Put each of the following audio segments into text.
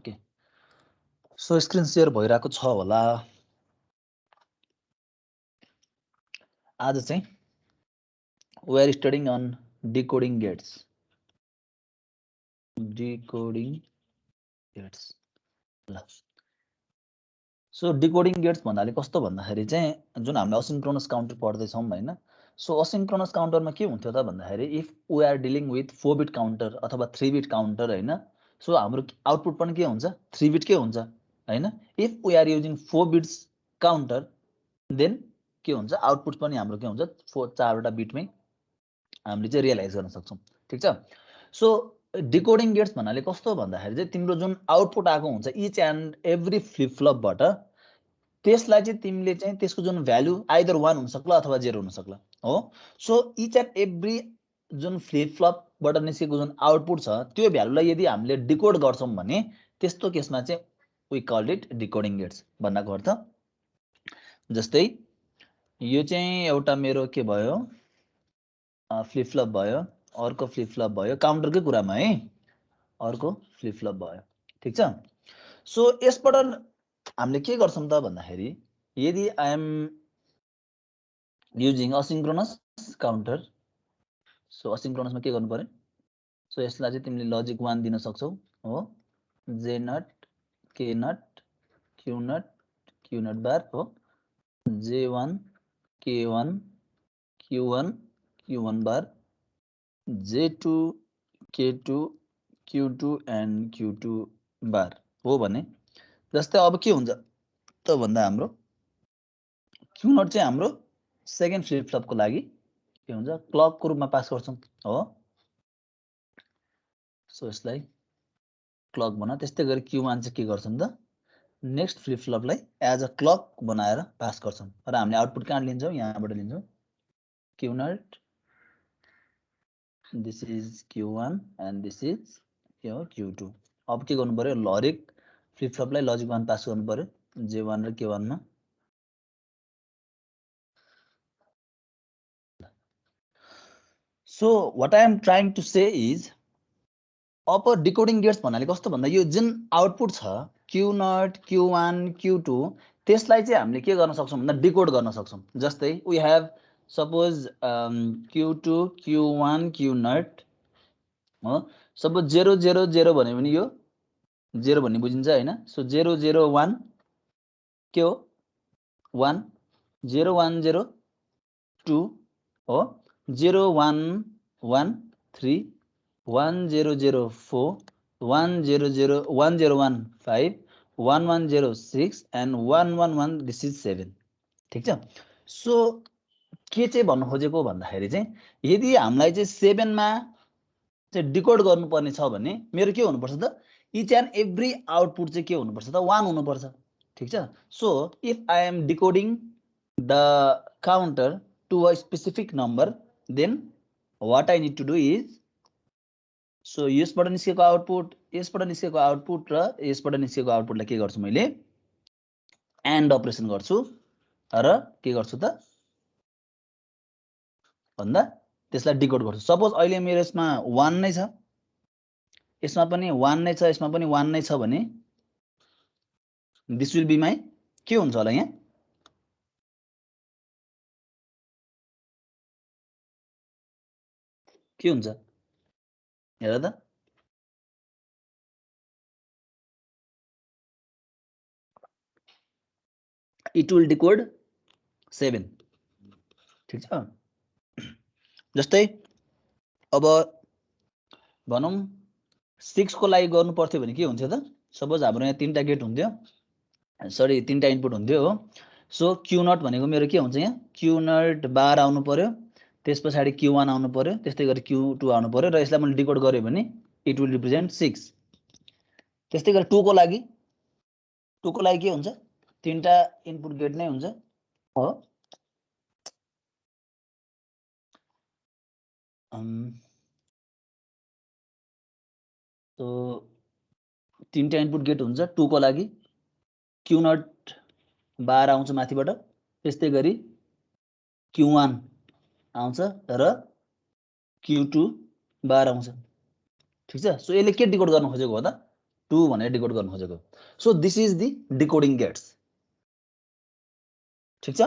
Okay so screen share भइरहेको छ होला। आज चाहिँ we are studying on decoding gates. Decoding gates ल सो डिकोडिङ गेट्स भन्नाले कस्तो भन्दाखेरि चाहिँ जुन हामीले असिन्क्रोनस काउन्टर पढ्दैछौँ हैन। सो असिन्क्रोनस काउन्टरमा के हुन्थ्यो त भन्दाखेरि if we are dealing with 4 bit counter अथवा 3 बिट काउन्टर हैन। सो हाम्रो आउटपुट पनि के हुन्छ 3 बिट के हुन्छ हैन। If we are using 4 bits counter then के हुन्छ आउटपुट पनि हाम्रो के हुन्छ 4 वटा बिटमै हामीले चाहिँ रियलाइज गर्न सक्छौँ। ठीक छ। सो डिकोडिङ गेट्स भन्नाले कस्तो भन्दाखेरि चाहिँ तिम्रो जुन आउटपुट आएको हुन्छ इच एन्ड एभ्री फ्लिप फ्लपबाट त्यसलाई चाहिँ तिमीले चाहिँ त्यसको जुन भ्यालु आइदर 1 हुन सक्ला अथवा 0 हुन सक्ला हो। सो इच एन्ड एभ्री जुन फ्लिप फ्लपबाट निस्केको जुन आउटपुट छ त्यो भ्यालुलाई यदि हामीले डिकोड गर्छौँ भने त्यस्तो केसमा चाहिँ वी कॉल्ड इट डिकोडिङ गेट्स भन्नको अर्थ। जस्तै यो चाहिँ एउटा मेरो के भयो फ्लिप फ्लप भयो, अर्को फ्लिप फ्लप भयो, काउन्टरकै कुरामा है, अर्को फ्लिप फ्लप भयो। ठीक छ। सो यसबाट हामीले के गर्छौँ त भन्दाखेरि यदि I am using asynchronous counter. So असिन्क्रोनसमा के गर्नु पर्यो सो यसलाई चाहिँ तिमीले लजिक 1 दिन सक्छौ हो। जे नट के नट क्यू नट बार हो। J1 K1 Q1 bar J2 K2 Q2 and Q2 बार हो भने जस्तै अब के हुन्छ त भन्दा हाम्रो Q0 चाहिँ हाम्रो सेकेन्ड फ्लिप फ्लपको लागि के हुन्छ क्लकको रूपमा पास गर्छौं हो। सो यसलाई क्लक बना। त्यस्तै गरी Q1 चाहिँ के गर्छौं त नेक्स्ट फ्लिप फ्लपलाई एज अ क्लक बनाएर पास गर्छौं र हामीले आउटपुट कहाँ लिन्छौं यहाँबाट लिन्छौं Q0 this is Q1 and this is के हो Q2। अब के गर्नु पर्यो लजिक फ्लिप फ्लपलाई लजिक 1 पास गर्नु पर्यो J1 र K1 मा। So what I am trying to say is अब डिकोडिङ गेट्स भन्नाले कस्तो भन्दा यो जुन आउटपुट छ Q0 Q1 Q2 त्यसलाई चाहिँ हामीले के गर्न सक्छौं भन्दा डिकोड गर्न सक्छौं। जस्तै we have suppose Q2 Q1 Q0 हो। सपोज 0 0 0 भन्यो भने यो 0 भन्ने बुझिन्छ हैन। सो 0 0 1 के हो 1 0 1 0 2 हो। 0 1 1 3 1 0 0 4 1 0 0 1 0 1 5 1 1 0 6 and 1 1 1 this is 7। ठीक छ। सो के चाहिँ भन्नु खोजेको भन्दाखेरि चाहिँ यदि हामीलाई चाहिँ 7 मा चाहिँ डिकोड गर्नुपर्ने छ भने मेरो के हुनुपर्छ त इच एन्ड एभ्री आउटपुट चाहिँ के हुनुपर्छ त 1 हुनुपर्छ। ठीक छ। So if I am decoding the counter to a specific number then what I need to do is so यसबाट निस्केको आउटपुट यसबाट निस्केको आउटपुट र यसबाट निस्केको आउटपुटलाई के गर्छु मैले एन्ड अपरेसन गर्छु र के गर्छु त भन्दा त्यसलाई डिकोड गर्छु। सपोज अहिले मेरो यसमा 1 नै छ यसमा पनि 1 नै छ यसमा पनि 1 नै छ भने दिस विल बी माई के हुन्छ होला यहाँ के हुन्छ हेर त इट विल डिकोड 7। ठीक छ। जस्तै अब भनौं 6 को लागि गर्नु पर्थ्यो भने के हुन्थ्यो त सपोज हाम्रो यहाँ 3टा गेट हुन्थ्यो सरी 3टा इनपुट हुन्थ्यो हो। सो Q0 भनेको मेरो के हुन्छ यहाँ Q0 बार आउनु पर्यो त्यसपछि Q1 आउनु पर्यो त्यस्तै गरी Q2 आउनु पर्यो र यसलाई मैले डिकोड गरे भने इट विल रिप्रेजेन्ट 6। त्यस्तै गरी 2 को लागि के हुन्छ 3टा इनपुट गेट नै हुन्छ हो। तो 3टा इनपुट गेट हुन्छ 2 को लागि Q0 बार आउँछ माथिबाट त्यस्तै गरी Q1 आउँछ र Q2 बार आउँछ। ठीक छ। सो यसले के डिकोड गर्न खोजेको हो त 2 भनेर डिकोड गर्न खोजेको। So this is the decoding gates. ठीक छ?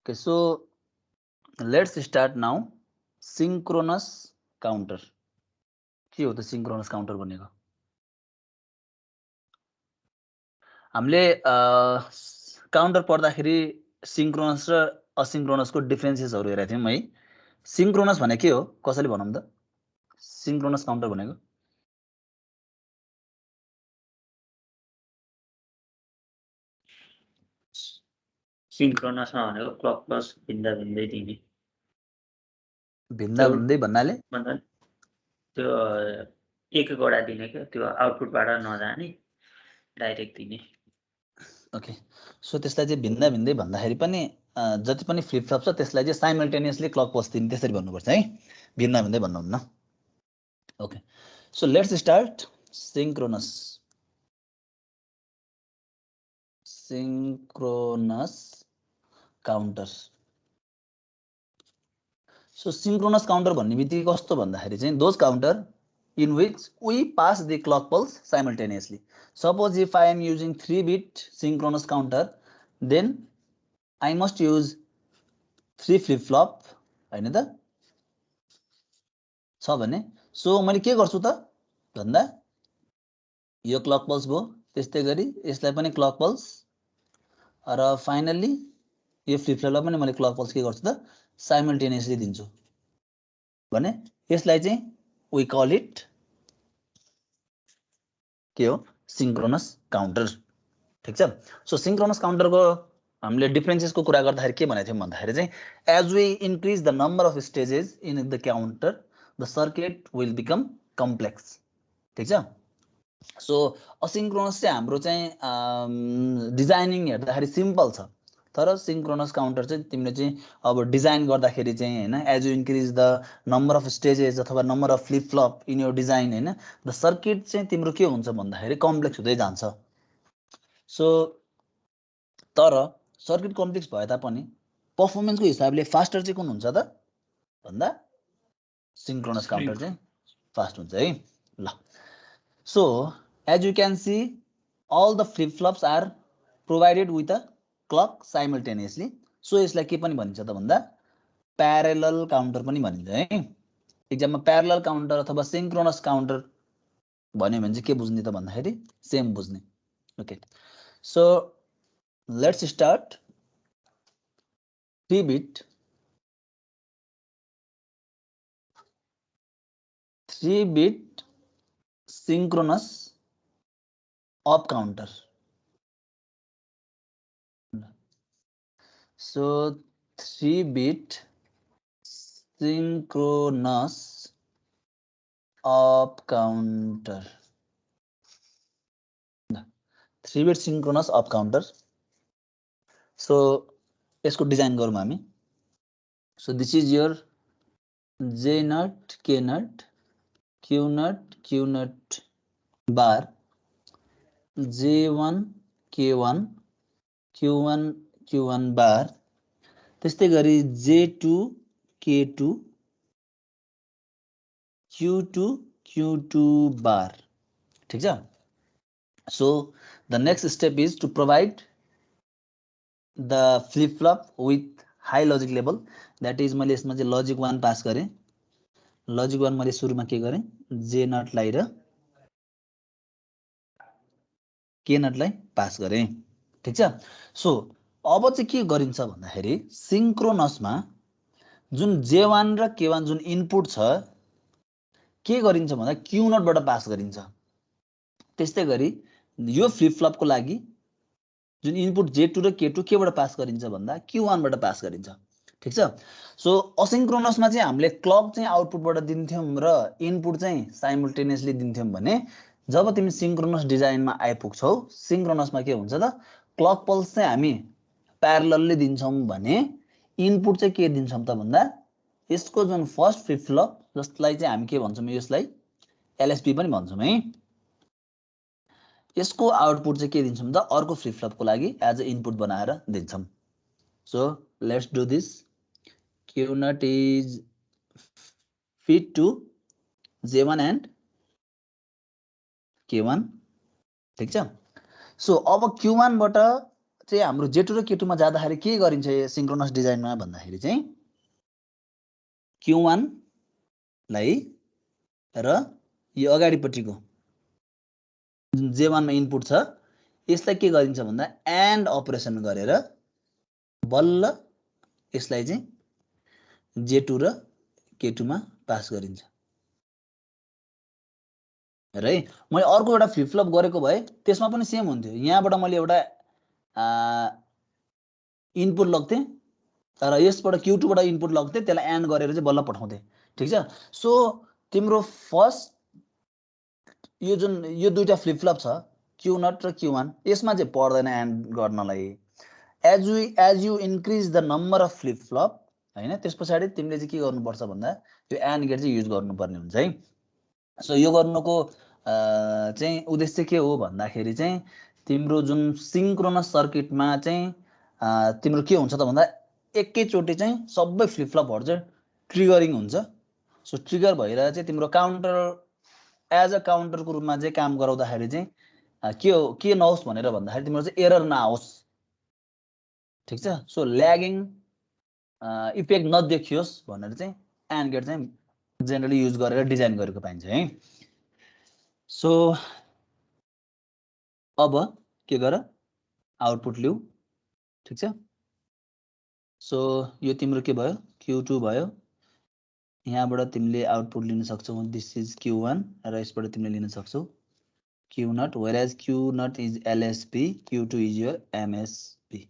Okay, so let's start now. Synchronous counter. के हो त सिंक्रोनस काउन्टर भनेको? हामीले काउन्टर पढ्दाखेरि सिंक्रोनस र असिंक्रोनसको डिफरेन्सेसहरु हेरेका थियौं है। सिंक्रोनस भने के हो? कसैले भनौं त? सिंक्रोनस काउन्टर भनेको? सिंक्रोनसमा भनेको क्लक पल्स भिन्दा भिन्दै दिने। भिन्दा भिन्दै भन्नाले त्यो एक वटा दिने के त्यो आउटपुटबाट नजाने डाइरेक्ट दिने। ओके, सो त्यसलाई चाहिँ भिन्दा भिन्दै भन्दाखेरि पनि जति पनि फ्लिप फ्लप छ त्यसलाई चाहिँ साइमल्टेनियसली क्लक पल्स दिने त्यसरी भन्नुपर्छ है, भिन्दा भिन्दै भन्नुहुन्न। Okay, so let's start synchronous. Synchronous counter. So synchronous counter भन्ने बित्तिकै कस्तो भन्दाखेरि चाहिँ those counter in which we pass the clock pulse simultaneously. Suppose if I am using 3-bit synchronous counter, then I must use 3 flip-flop, हैन त? छ भने so मैले के गर्छु त भन्दा यो क्लक पल्स भयो, त्यस्तै गरी यसलाई पनि क्लक पल्स र फाइनली यो फ्लिप फ्लपलाई पनि मैले क्लक पल्स के गर्छु त साइमल्टेनियसली दिन्छु भने यसलाई चाहिँ we call it के हो? Synchronous counter. ठीक छ? सो सिंक्रोनस काउन्टरको हामीले डिफरेन्सेसको कुरा गर्दाखेरि के भनेको थियौं भन्दाखेरि चाहिँ as we increase the number of stages in the counter the circuit will become complex. ठीक छ? सो असिंक्रोनस चाहिँ हाम्रो चाहिँ डिजाइनिङ हेर्दाखेरि सिम्पल छ, तर सिंक्रोनस काउन्टर चाहिँ तिमीले चाहिँ अब डिजाइन गर्दाखेरि चाहिँ हैन as you increase the number of stages अथवा number of flip flop in your design हैन द सर्किट चाहिँ तिम्रो के हुन्छ भन्दाखेरि कम्प्लेक्स हुँदै जान्छ। सो तर सर्किट कम्प्लेक्स भए तापनि परफर्मेन्सको हिसाबले फास्टर चाहिँ कुन हुन्छ त भन्दा सिंक्रोनस काउन्टर चाहिँ फास्ट हुन्छ है। ल so as you can see all the flip flops are provided with a clock simultaneously. So यसलाई के पनि भनिन्छ त भन्दा प्यारेलल काउन्टर पनि भनिन्छ है। एक्जाममा प्यारेलल काउन्टर अथवा सिंक्रोनस काउन्टर भन्यो भने चाहिँ के बुझ्ने त भन्दाखेरि सेम बुझ्ने। Okay, so let's start 3-bit 3-bit synchronous up counter. So 3-bit synchronous up counter. 3-bit synchronous up counter. So यसको डिजाइन गरौँ हामी। So this is your J nut, K nut, Q nut, Q nut bar, J1, K1, Q1, Q1 bar, त्यस्तै गरी J2, K2, Q2, Q2 bar। ठीक छ? So the next step is to provide the flip flop with high logic level, that is मैले यसमा चाहिँ logic 1 pass गरेँ। logic 1 मैले सुरुमा के गरेँ J नट लाई र K नट लाई पास गरेँ। ठीक छ? सो अब चाहिँ के गरिन्छ भन्दाखेरि सिंक्रोनसमा जुन J1 र K1 जुन इनपुट छ के गरिन्छ भन्दा Q नटबाट पास गरिन्छ। त्यस्तै गरी यो फ्लिप फ्लपको लागि जुन इनपुट J2 र K2 केबाट पास गरिन्छ भन्दा Q1 बाट पास गरिन्छ। ठीक छ? सो असिंक्रोनसमा चाहिँ हामीले क्लक चाहिँ आउटपुटबाट दिन्थ्यौं र इनपुट चाहिँ साइमल्टेनियसली दिन्थ्यौं भने जब तिमी सिंक्रोनस डिजाइनमा आइपुग्छौ सिंक्रोनसमा के हुन्छ त क्लक पल्स चाहिँ हामी प्यारललली दिन्छौं भने इनपुट चाहिँ के दिन्छौं त भन्दा यसको जुन फर्स्ट फ्लिप फ्लप जसलाई चाहिँ हामी के भन्छौं यसलाई एलएसबी पनि भन्छौं है, यसको आउटपुट चाहिँ के दिन्छौं त अर्को फ्लिप फ्लपको लागि एज अ इनपुट बनाएर दिन्छौं। So let's do this. Q naught is feed to J1 and K1. ठीक छ। सो अब Q1 बाट चाहिँ हाम्रो J2 र K2 मा जाँदाखेरि के गरिन्छ सिंक्रोनस डिजाइनमा भन्दाखेरि चाहिँ Q1 लाई र यो अगाडिपट्टिको J1 मा इनपुट छ यसलाई के गरिन्छ भन्दा एन्ड अपरेसन गरेर बल्ल यसलाई चाहिँ J2 र K2 मा पास गरिन्छ। है मैले अर्को एउटा फ्लिप फ्लप गरेको भए त्यसमा पनि सेम हुन्थ्यो। यहाँबाट मैले एउटा इनपुट लग्थे र यसबाट Q2 बाट इनपुट लग्थे त्यसलाई एन्ड गरेर चाहिँ बल्ल पठाउँथे। ठीक छ। सो तिम्रो फर्स्ट यो जुन यो दुईटा फ्लिप फ्लप छ Q0 र Q1 यसमा चाहिँ पर्दैन एन्ड गर्नलाई। As you increase the number of flip flop हैन त्यसपछि तिमीले चाहिँ के गर्नुपर्छ भन्दा यो एन्ड गेट चाहिँ युज गर्नुपर्ने हुन्छ है। सो यो गर्नुको चाहिँ उद्देश्य के हो भन्दाखेरि चाहिँ तिम्रो जुन सिंक्रोनस सर्किटमा चाहिँ तिम्रो के हुन्छ त भन्दा एकैचोटि चाहिँ सबै फ्लिप फ्लपहरु चाहिँ ट्रिगरिङ हुन्छ। सो ट्रिगर भएर चाहिँ तिम्रो काउन्टर एज अ काउन्टरको रूपमा चाहिँ काम गराउँदाखेरि चाहिँ के नहोस् भनेर भन्दाखेरि तिम्रो चाहिँ एरर नआओस्। ठीक छ। सो ल्यागिङ इफेक्ट नदेखियोस् भनेर चाहिँ एन्ड गेट चाहिँ जेनरली युज गरेर डिजाइन गरेको पाइन्छ है। सो अब के गर आउटपुट लिऊ। ठीक छ। सो यो तिम्रो के भयो Q2 भयो। यहाँबाट तिमीले आउटपुट लिन सक्छौ दिस इज Q1 र यसबाट तिमीले लिन सक्छौ Q0 whereas Q0 is LSB Q2 is your MSB।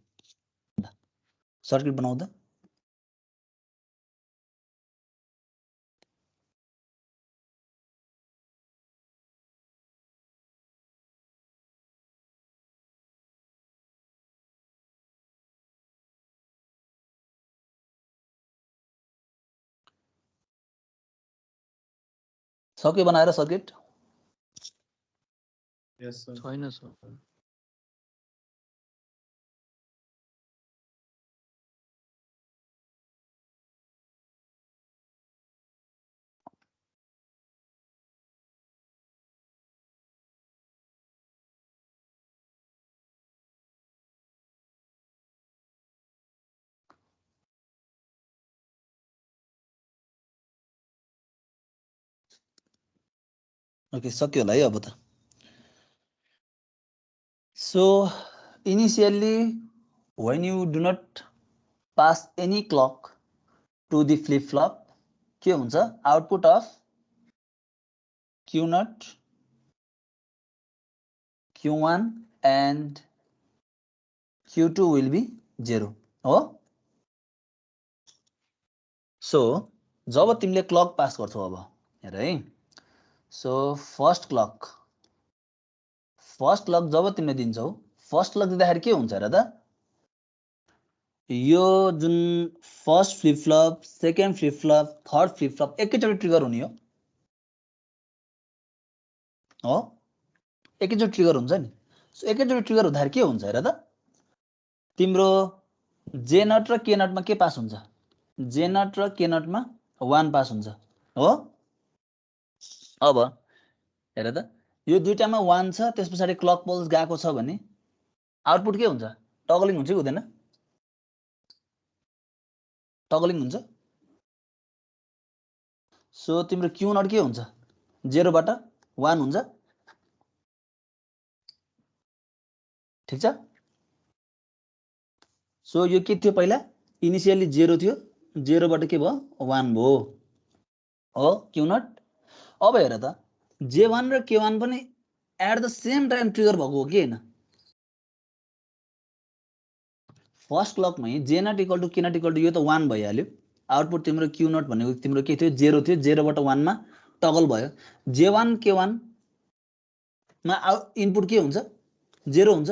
Circuit बनाऊ त। सक्यो बनाएर सर्किट? यस सर। छैन सर। ओके सक्यो होला है अब त। So initially when you do not pass any clock to the flip flop के हुन्छ output of Q0 Q1 and Q2 will be 0 हो। सो जब तिमीले क्लक पास गर्छौ अब हेर है। सो फर्स्ट क्लक जब तिमीले दिन्छौ फर्स्ट क्लक दिँदाखेरि के हुन्छ र त यो जुन first flip flop second flip flop third flip flop एकैचोटि ट्रिगर हुने हो एकैचोटि ट्रिगर हुन्छ नि। सो एकैचोटि ट्रिगर हुँदाखेरि के हुन्छ हेर त तिम्रो J0 र K0 मा के पास हुन्छ J0 र K0 मा 1 पास हुन्छ हो। अब हेर त यो दुईटामा 1 छ त्यसपछि क्लक पल्स गएको छ भने आउटपुट के हुन्छ टगलिङ हुन्छ कि हुँदैन टगलिङ हुन्छ। सो तिम्रो Q0 के हुन्छ 0 बाट 1 हुन्छ। ठीक छ। सो यो के थियो पहिला इनिशियली 0 थियो 0 बाट के भयो 1 भयो हो Q0। अब हेर त J1 र K1 पनि at the same time trigger भएको हो कि हैन। फर्स्ट क्लकमै J0 = K0 = यो त 1 भइहाल्यो। आउटपुट तिम्रो Q0 भनेको तिम्रो के थियो 0 थियो 0 बाट 1 मा टगल भयो। J1 K1 मा इनपुट के हुन्छ 0 हुन्छ।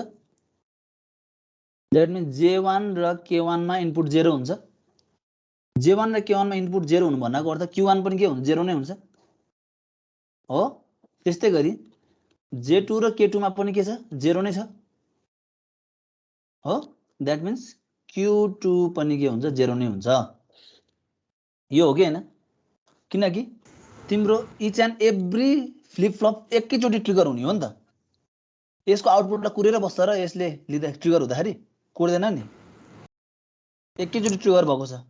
दैट मिन्स J1 र K1 मा इनपुट 0 हुन्छ। J1 र K1 मा इनपुट 0 हुनु भन्नाको अर्थ Q1 पनि के हुन्छ 0 नै हुन्छ हो। त्यस्तै गरी J2 र K2 मा पनि के छ 0 नै छ हो। दैट मिन्स Q2 पनि के हुन्छ 0 नै हुन्छ यो हो कि हैन किनकि तिम्रो each and every flip flop एकैचोटी ट्रिगर हुने हो नि त यसको आउटपुटलाई कुरेर बस्छ र यसले लिँदा ट्रिगर हुँदाखेरि कुर्दैन नि एकैचोटी ट्रिगर भएको छ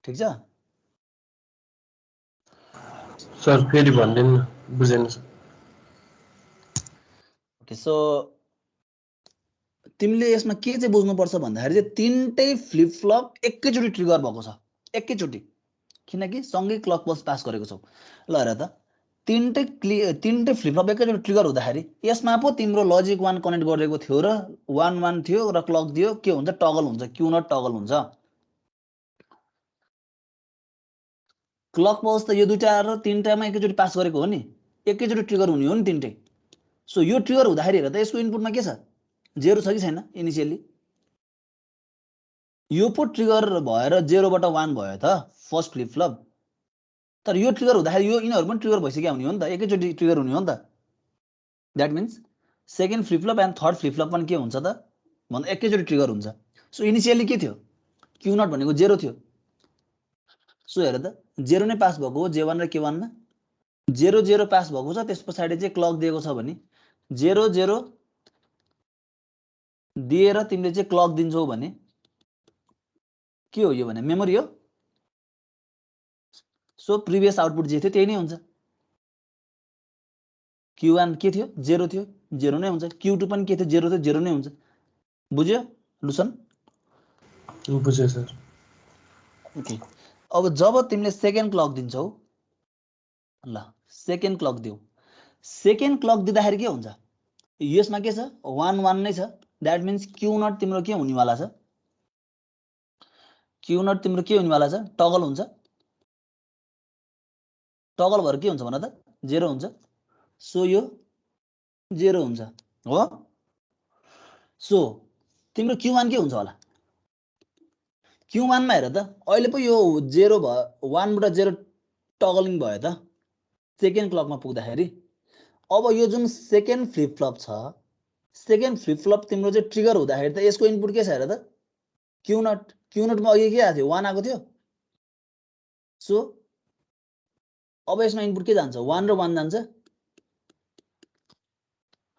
ठीक छ सर फेरि भन्दिनु न बुझेन सर ओके सो तिमीले यसमा के चाहिँ बुझ्नुपर्छ भन्दाखेरि चाहिँ तीनटै फ्लिप फ्लप एकैचोटी ट्रिगर भएको छ एकैचोटी किनकि सँगै क्लक पल्स पास गरेको छौ ल हेर त तीनटै फ्लिप फ्लप एकैचोटी ट्रिगर हुँदाखेरि यसमा पो तिम्रो लजिक 1 कनेक्ट गरेको थियो र 1 1 थियो र क्लक दियो के हुन्छ टगल हुन्छ क्यू नट टगल हुन्छ क्लक पल्स त यो दुईटा र तीनटामा एकैचोटी पास गरेको हो नि एकैचोटी ट्रिगर हुने हो नि तीनटै सो यो ट्रिगर हुँदाखेरि हेर त यसको इनपुटमा के छ 0 छ कि छैन इनिशियली यो पो ट्रिगर भएर 0 बाट 1 भयो त फर्स्ट फ्लिप फ्लप तर यो ट्रिगर हुँदाखेरि यो यिनीहरु पनि ट्रिगर भइसक्यो हुने हो नि त एकैचोटी ट्रिगर हुने हो नि त that means second flip flop and third flip flop पनि के हुन्छ त भन्दा एकैचोटी ट्रिगर हुन्छ सो इनिशियली के थियो क्यू नट भनेको 0 थियो सो हेर त 0 नै पास भएको हो J1 र K1 मा 0 0 पास भएको छ त्यसपछि चाहिँ क्लक दिएको छ भने 0 0 दिएर तिमीले चाहिँ क्लक दिन्छौ भने के हो यो भने मेमोरी हो सो प्रिभियस आउटपुट जे थियो त्यही नै हुन्छ Q1 के थियो 0 थियो 0 नै हुन्छ Q2 पनि के थियो 0 थियो 0 नै हुन्छ बुझ्यो लुसन बुझे सर ओके अब जब तिमीले सेकेन्ड क्लक दिन्छौ ल सेकेन्ड क्लक दिउ सेकेन्ड क्लक दिँदाखेरि के हुन्छ यसमा के छ 1 1 नै छ दैट मीन्स Q नट तिम्रो के हुनेवाला छ Q नट तिम्रो के हुनेवाला छ टगल हुन्छ टगल भएर के हुन्छ भन त 0 हुन्छ सो यो 0 हुन्छ हो सो तिम्रो Q1 के हुन्छ होला Q1 मा हेर त अहिले पो यो 0 भयो 1 बाट 0 टगलिङ भयो त सेकेन्ड क्लकमा पुग्दाखेरि अब यो जुन सेकेन्ड फ्लिप फ्लप छ सेकेन्ड फ्लिप फ्लप तिम्रो चाहिँ ट्रिगर हुँदाखेरि त यसको इनपुट के छ हेर त Q नट मा अघि के आएको थियो 1 आएको थियो सो अब यसमा इनपुट के जान्छ 1 र 1 जान्छ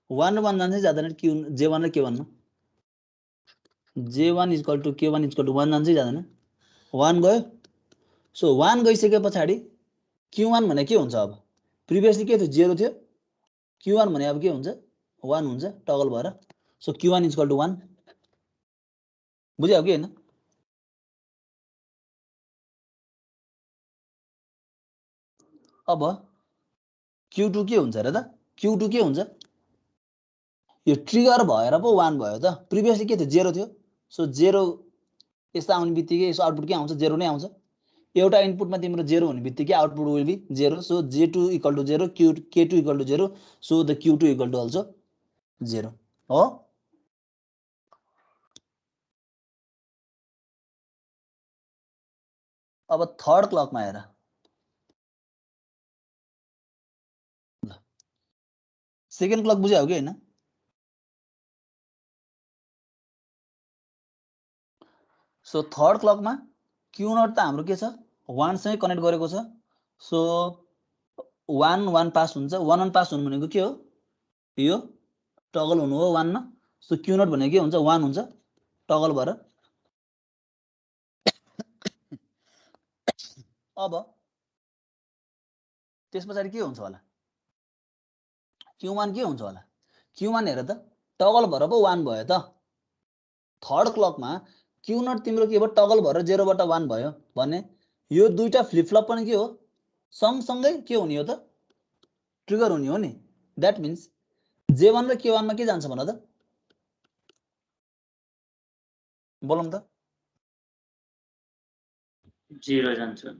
1 र 1 जान्छ जाँदैन J1 र K1 मा J1 equal to K1 equal to 1 जान्छ जाँदैन 1 गयो सो 1 गइसके पछाडी Q1 भने के हुन्छ अब प्रिभियसली के थियो 0 थियो Q1 भने अब के हुन्छ 1 हुन्छ टगल भएर सो Q1 इक्वल टु 1 बुझ्यौ कि हैन अब Q2 के हुन्छ र त Q2 के हुन्छ यो ट्रिगर भएर पो 1 भयो त प्रिभियसली के थियो 0 थियो सो 0 यस्तो आउने बित्तिकै यसको आउटपुट के आउँछ 0 नै आउँछ एउटा इनपुटमा तिम्रो 0 हुने बित्तिकै output will be 0 so J2 equal to 0 K2 equal to 0 so the Q2 equal to also 0 हो अब थर्ड क्लकमा हेर सेकेन्ड क्लक बुझ्यौ कि हैन सो थर्ड क्लकमा Q नट त हाम्रो के छ 1 सँगै कनेक्ट गरेको छ सो 1 1 पास हुन्छ 1 1 पास हुनु भनेको के हो यो टगल हुनु हो 1 मा सो Q नट भनेको के हुन्छ 1 हुन्छ टगल भएर अब त्यसपछि के हुन्छ होला Q1 के हुन्छ होला Q1 हेर त टगल भएर पो 1 भयो त थर्ड क्लकमा Q नट तिम्रो के भयो टगल भएर 0 बाट 1 भयो भने यो दुईटा फ्लिप फ्लप पनि के हो सँगसँगै के हुने हो त ट्रिगर हुने हो नि दैट मीन्स J1 र K1 मा के जान्छ भन त बोलौं त 0 जान्छ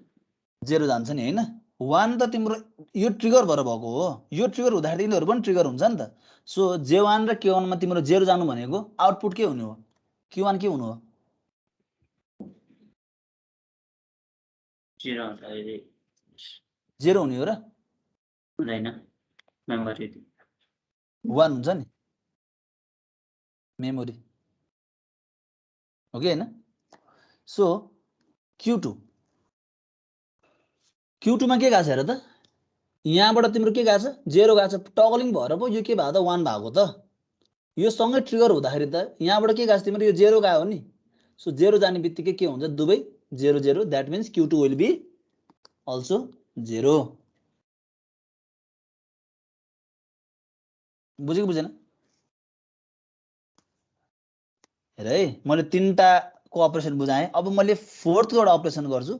0 जान्छ नि हैन 1 त तिम्रो यो ट्रिगर भएर भएको हो यो ट्रिगर हुँदाखेरि यिनीहरु पनि ट्रिगर हुन्छ नि त सो J1 र K1 मा तिम्रो 0 जानु भनेको आउटपुट के हुने हो Q1 के हुनु हो 0 हुन्छ 0 हुने हो र हुँदैन मेमोरी 1 हुन्छ नि मेमोरी हो कि हैन? सो Q2 मा के गएको छ हेर त, यहाँबाट तिम्रो के गएको छ, 0 गएको छ, टगलिङ भएर पो यो के भयो त 1 भएको त। यो सँगै ट्रिगर हुँदाखेरि त यहाँबाट के गएको छ तिम्रो, यो 0 गयो हो नि। सो 0 जाने बित्तिकै के हुन्छ, दुवै 0 0, that means Q2 will be also 0। बुझ्यो कि बुझेन? हेर है, मैले 3टा को अपरेसन बुझाएँ। अब मैले 4th एउटा अपरेसन गर्छु।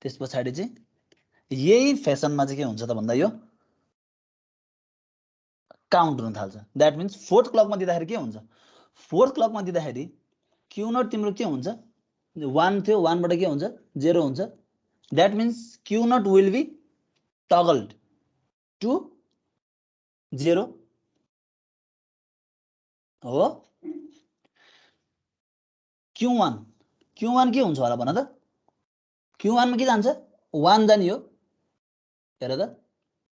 त्यस पछाडि चाहिँ यही फेसनमा चाहिँ के हुन्छ त भन्दा यो काउन्ट हुन थाल्छ। दैट मीन्स 4th क्लकमा दिँदाखेरि के हुन्छ, 4th क्लकमा दिँदाखेरि Q0 तिम्रो के हुन्छ, 1 थियो, 1 बाट के हुन्छ, 0 हुन्छ। That means Q0 will be toggled to 0 हो। Q1 के हुन्छ होला भन त, Q1 मा के जान्छ, 1 जाने हो। हेर त,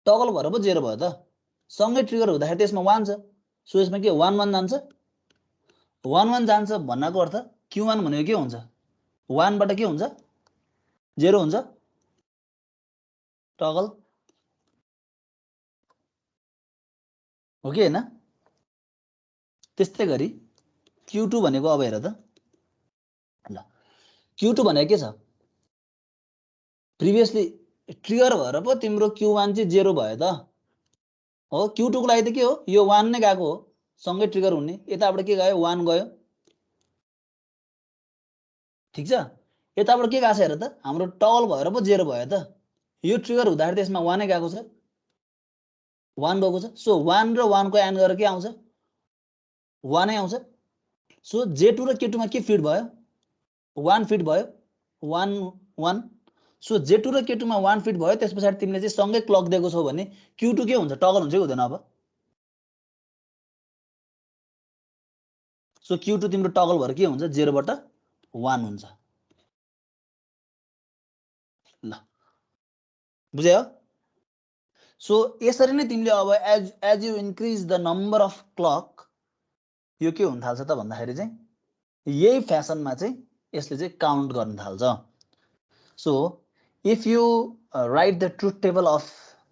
टगल भएर पो 0 भयो त, सँगै ट्रिगर हुँदाखेरि त्यसमा 1 छ। सो यसमा के 1 1 जान्छ, 1 1 जान्छ भन्नको अर्थ Q1 भनेको के हुन्छ, 1 बाट के हुन्छ, 0 हुन्छ, टगल हो कि हैन? त्यस्तै गरी Q2 भनेको अब हेर त, ल Q2 भनेको के छ, प्रिभियसली ट्रिगर भएर पो तिम्रो Q1 चाहिँ 0 भयो त हो। Q2 को लागि त के हो, यो 1 नै गएको हो, सँगै ट्रिगर हुने। यताबाट के गयो, 1 गयो, ठीक छ। यताबाट के गएको छ हेर त, हाम्रो टगल भएर पो 0 भयो त। यो ट्रिगर हुँदाखेरि त्यसमा 1 नै गएको छ, 1 गएको छ। सो 1 र 1 को एड गरेर के आउँछ, 1 नै आउँछ। सो J2 र K2 मा के फिट भयो, 1 फिट भयो, 1 1। सो J2 र K2 मा 1 फिट भयो। त्यस पछाडि तिमीले चाहिँ सँगै क्लक दिएको छौ भने Q2 के हुन्छ, टगल हुन्छ कि हुँदैन अब। सो Q2 तिम्रो टगल भएर के हुन्छ, 0 बाट 1 हुन्छ। ल बुझ्यौ? सो यसरी नै तिमीले अब as you increase the number of clock, यो के हुन थाल्छ त भन्दाखेरि चाहिँ यही फेसनमा चाहिँ यसले चाहिँ काउन्ट गर्न थाल्छ। So if you right the truth table of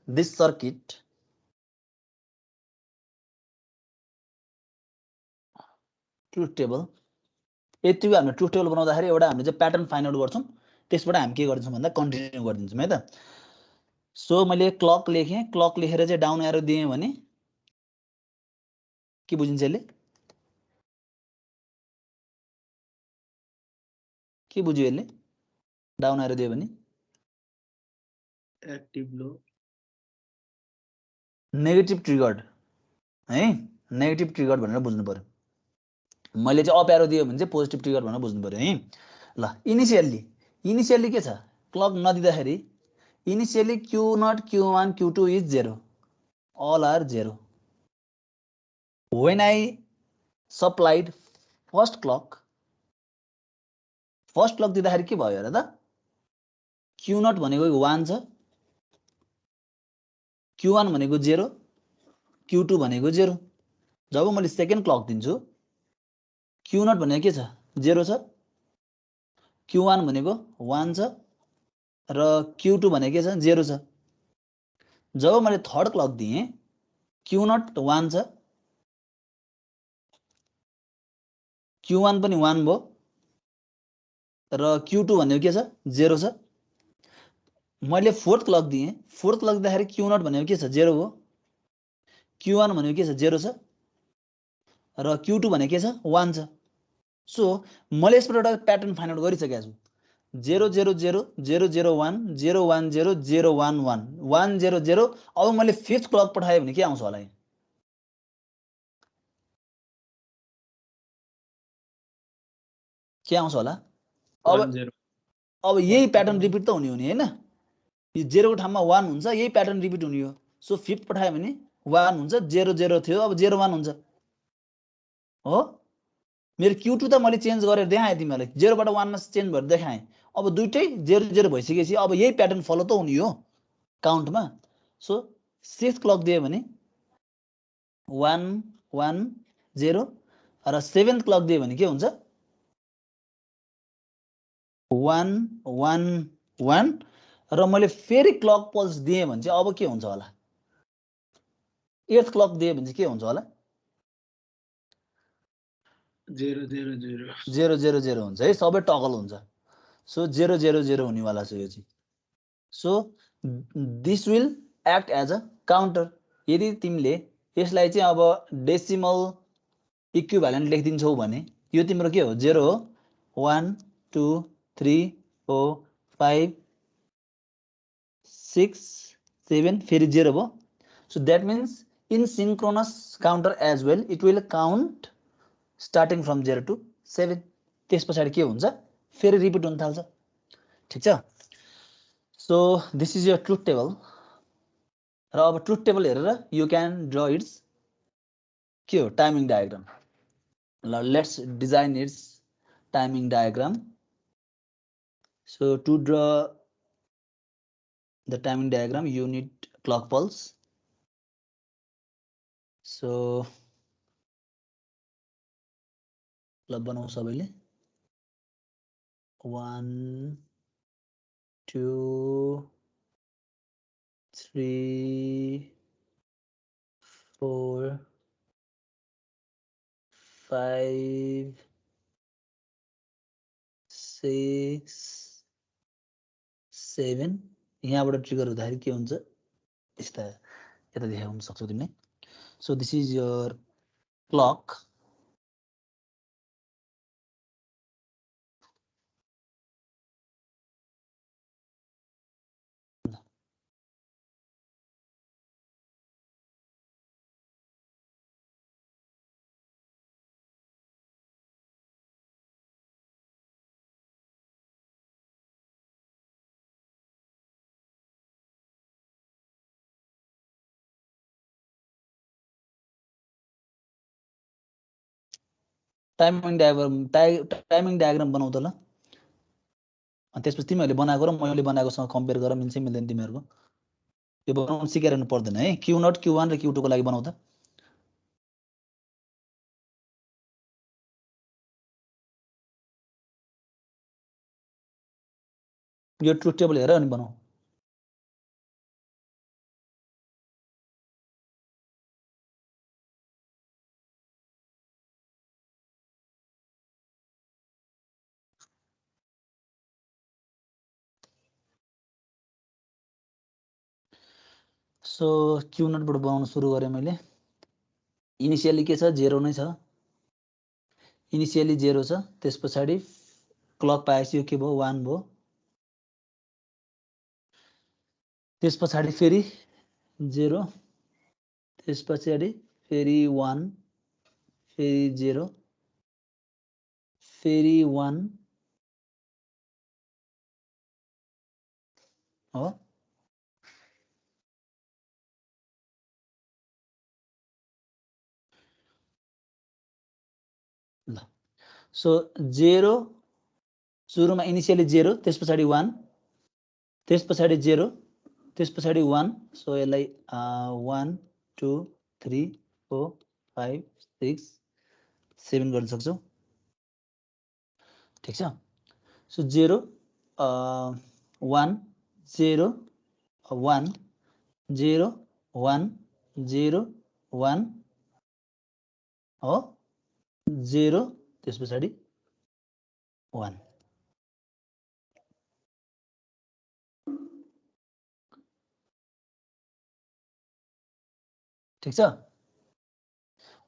this circuit, truth table, यति हामीले ट्रुथ टेबल बनाउँदाखेरि एउटा हामीले चाहिँ प्याटर्न फाइन्ड आउट गर्छौँ। त्यसबाट हामी के गर्छौँ भन्दा कन्टिन्यू गरिदिन्छौँ है त। सो मैले क्लक लेखेँ, क्लक लेखेर चाहिँ डाउन एरो दिएँ भने के बुझिन्छ यसले, के बुझ्यो यसले, डाउन एरो दियो भने एक्टिभ लो, नेगेटिभ ट्रिगर्ड है, नेगेटिभ ट्रिगर्ड भनेर बुझ्नु पर्यो। मैले चाहिँ अप एरो दियो भने चाहिँ पोजिटिभ ट्रिगर भनेर बुझ्नु पर्यो है। ल इनिसियल्ली के छ, क्लक नदिँदाखेरि initially Q0 Q1 Q2 is 0, all are 0. When I supplied first clock दिँदाखेरि के भयो हेर त, Q0 भनेको 1 छ, Q1 भनेको 0, Q2 भनेको 0। जब मैले सेकेन्ड क्लक दिन्छु, Q0 भनेको के छ, 0 छ, Q1 भनेको 1 छ र Q2 भनेको के छ, 0 छ। जब मैले थर्ड क्लक दिएँ, Q0 1 छ, Q1 पनि 1 भयो र Q2 भनेको के छ, 0 छ। मैले फोर्थ क्लक दिएँ, फोर्थ क्लक दिँदाखेरि Q0 भनेको के छ, 0 हो, Q1 भनेको के छ, 0 छ र Q2 भनेको के छ, 1 छ। सो मैले यसबाट एउटा प्याटर्न फाइन्ड आउट गरिसकेको छु, 0 0 0 0 0 1 0 1 0 0 1 1 1 0 0। अब मैले फिफ्थ क्लक पठाएँ भने के आउँछ होला, के आउँछ होला। अब यही प्याटर्न रिपिट त हुने हैन, यो 0 को ठाउँमा 1 हुन्छ, यही प्याटर्न रिपिट हुने हो। सो फिफ्थ पठाएँ भने 1 हुन्छ, 0 0 थियो, अब 0 1 हुन्छ हो। मेरो Q2 त मैले चेन्ज गरेर देखाएँ तिमीहरूलाई, 0 बाट 1 मा चेन्ज भएर देखाएँ। अब दुइटै 0 0 भइसकेपछि अब यही प्याटर्न फलो त हुने हो काउन्टमा। सो सिक्स्थ क्लक दियो भने 1 1 0 र सेभेन्थ क्लक दियो भने के हुन्छ, 1 1 1 र मैले फेरि क्लक पल्स दिएँ भने चाहिँ अब के हुन्छ होला 8th क्लक दिएँ भने चाहिँ के हुन्छ होला 0 0 0 0 0 0 हुन्छ है सबै टगल हुन्छ सो 0 0 0 हुनेवाला छ यो चाहिँ so this will act as a counter यदि तिमीले यसलाई चाहिँ अब डेसिमल इक्विभ्यालेन्ट लेखिदिन्छौ भने यो तिम्रो के हो 0 हो 1 2 3 4 5 6 7 फेरि 0 भयो so that means in synchronous counter as well it will count starting from 0 to 7 त्यस पछाडि के हुन्छ फेरि रिपिट हुन थाल्छ ठीक छ so this is your truth table र अब ट्रुथ टेबल हेरेर you can draw its के हो टाइमिङ डायग्राम ल let's design its timing diagram so to draw the timing diagram you need clock pulse so ल बनाऊ सबैले 1 2 3 4 5 6 7 यहाँबाट ट्रिगर हुँदाखेरि के हुन्छ यस्ता यता देखाउन सक्छौ तिमीले so this is your clock timing diagram बनाऊ त ल त्यसपछि तिमीहरूले बनाएको र मैले बनाएकोसँग कम्पेयर गरेर मिल्छ मिल्दैन तिमीहरूको यो बनाउन सिकेर हुनु पर्दैन है Q0 Q1 र Q2 को लागि बनाऊ त यो ट्रुथ टेबल हेर अनि बनाऊ सो Q0 बाट बनाउन सुरु गरे मैले इनिशियली के छ 0 नै छ इनिशियली 0 छ त्यसपछि क्लक पाएपछि यो के भयो 1 भयो त्यसपछि फेरि 0 त्यसपछि फेरि 1 फेरि 0 फेरि 1 हो ल सो 0 सुरुमा इनिशियली 0 त्यसपछि 1 त्यसपछि 0 त्यसपछि 1 सो यसलाई 1 2 3 4 5 6 7 गर्न सक्छौ ठीक छ सो 0 1 0 1 0 1 0 1 हो 0 त्यसपछि 1 ठीक छ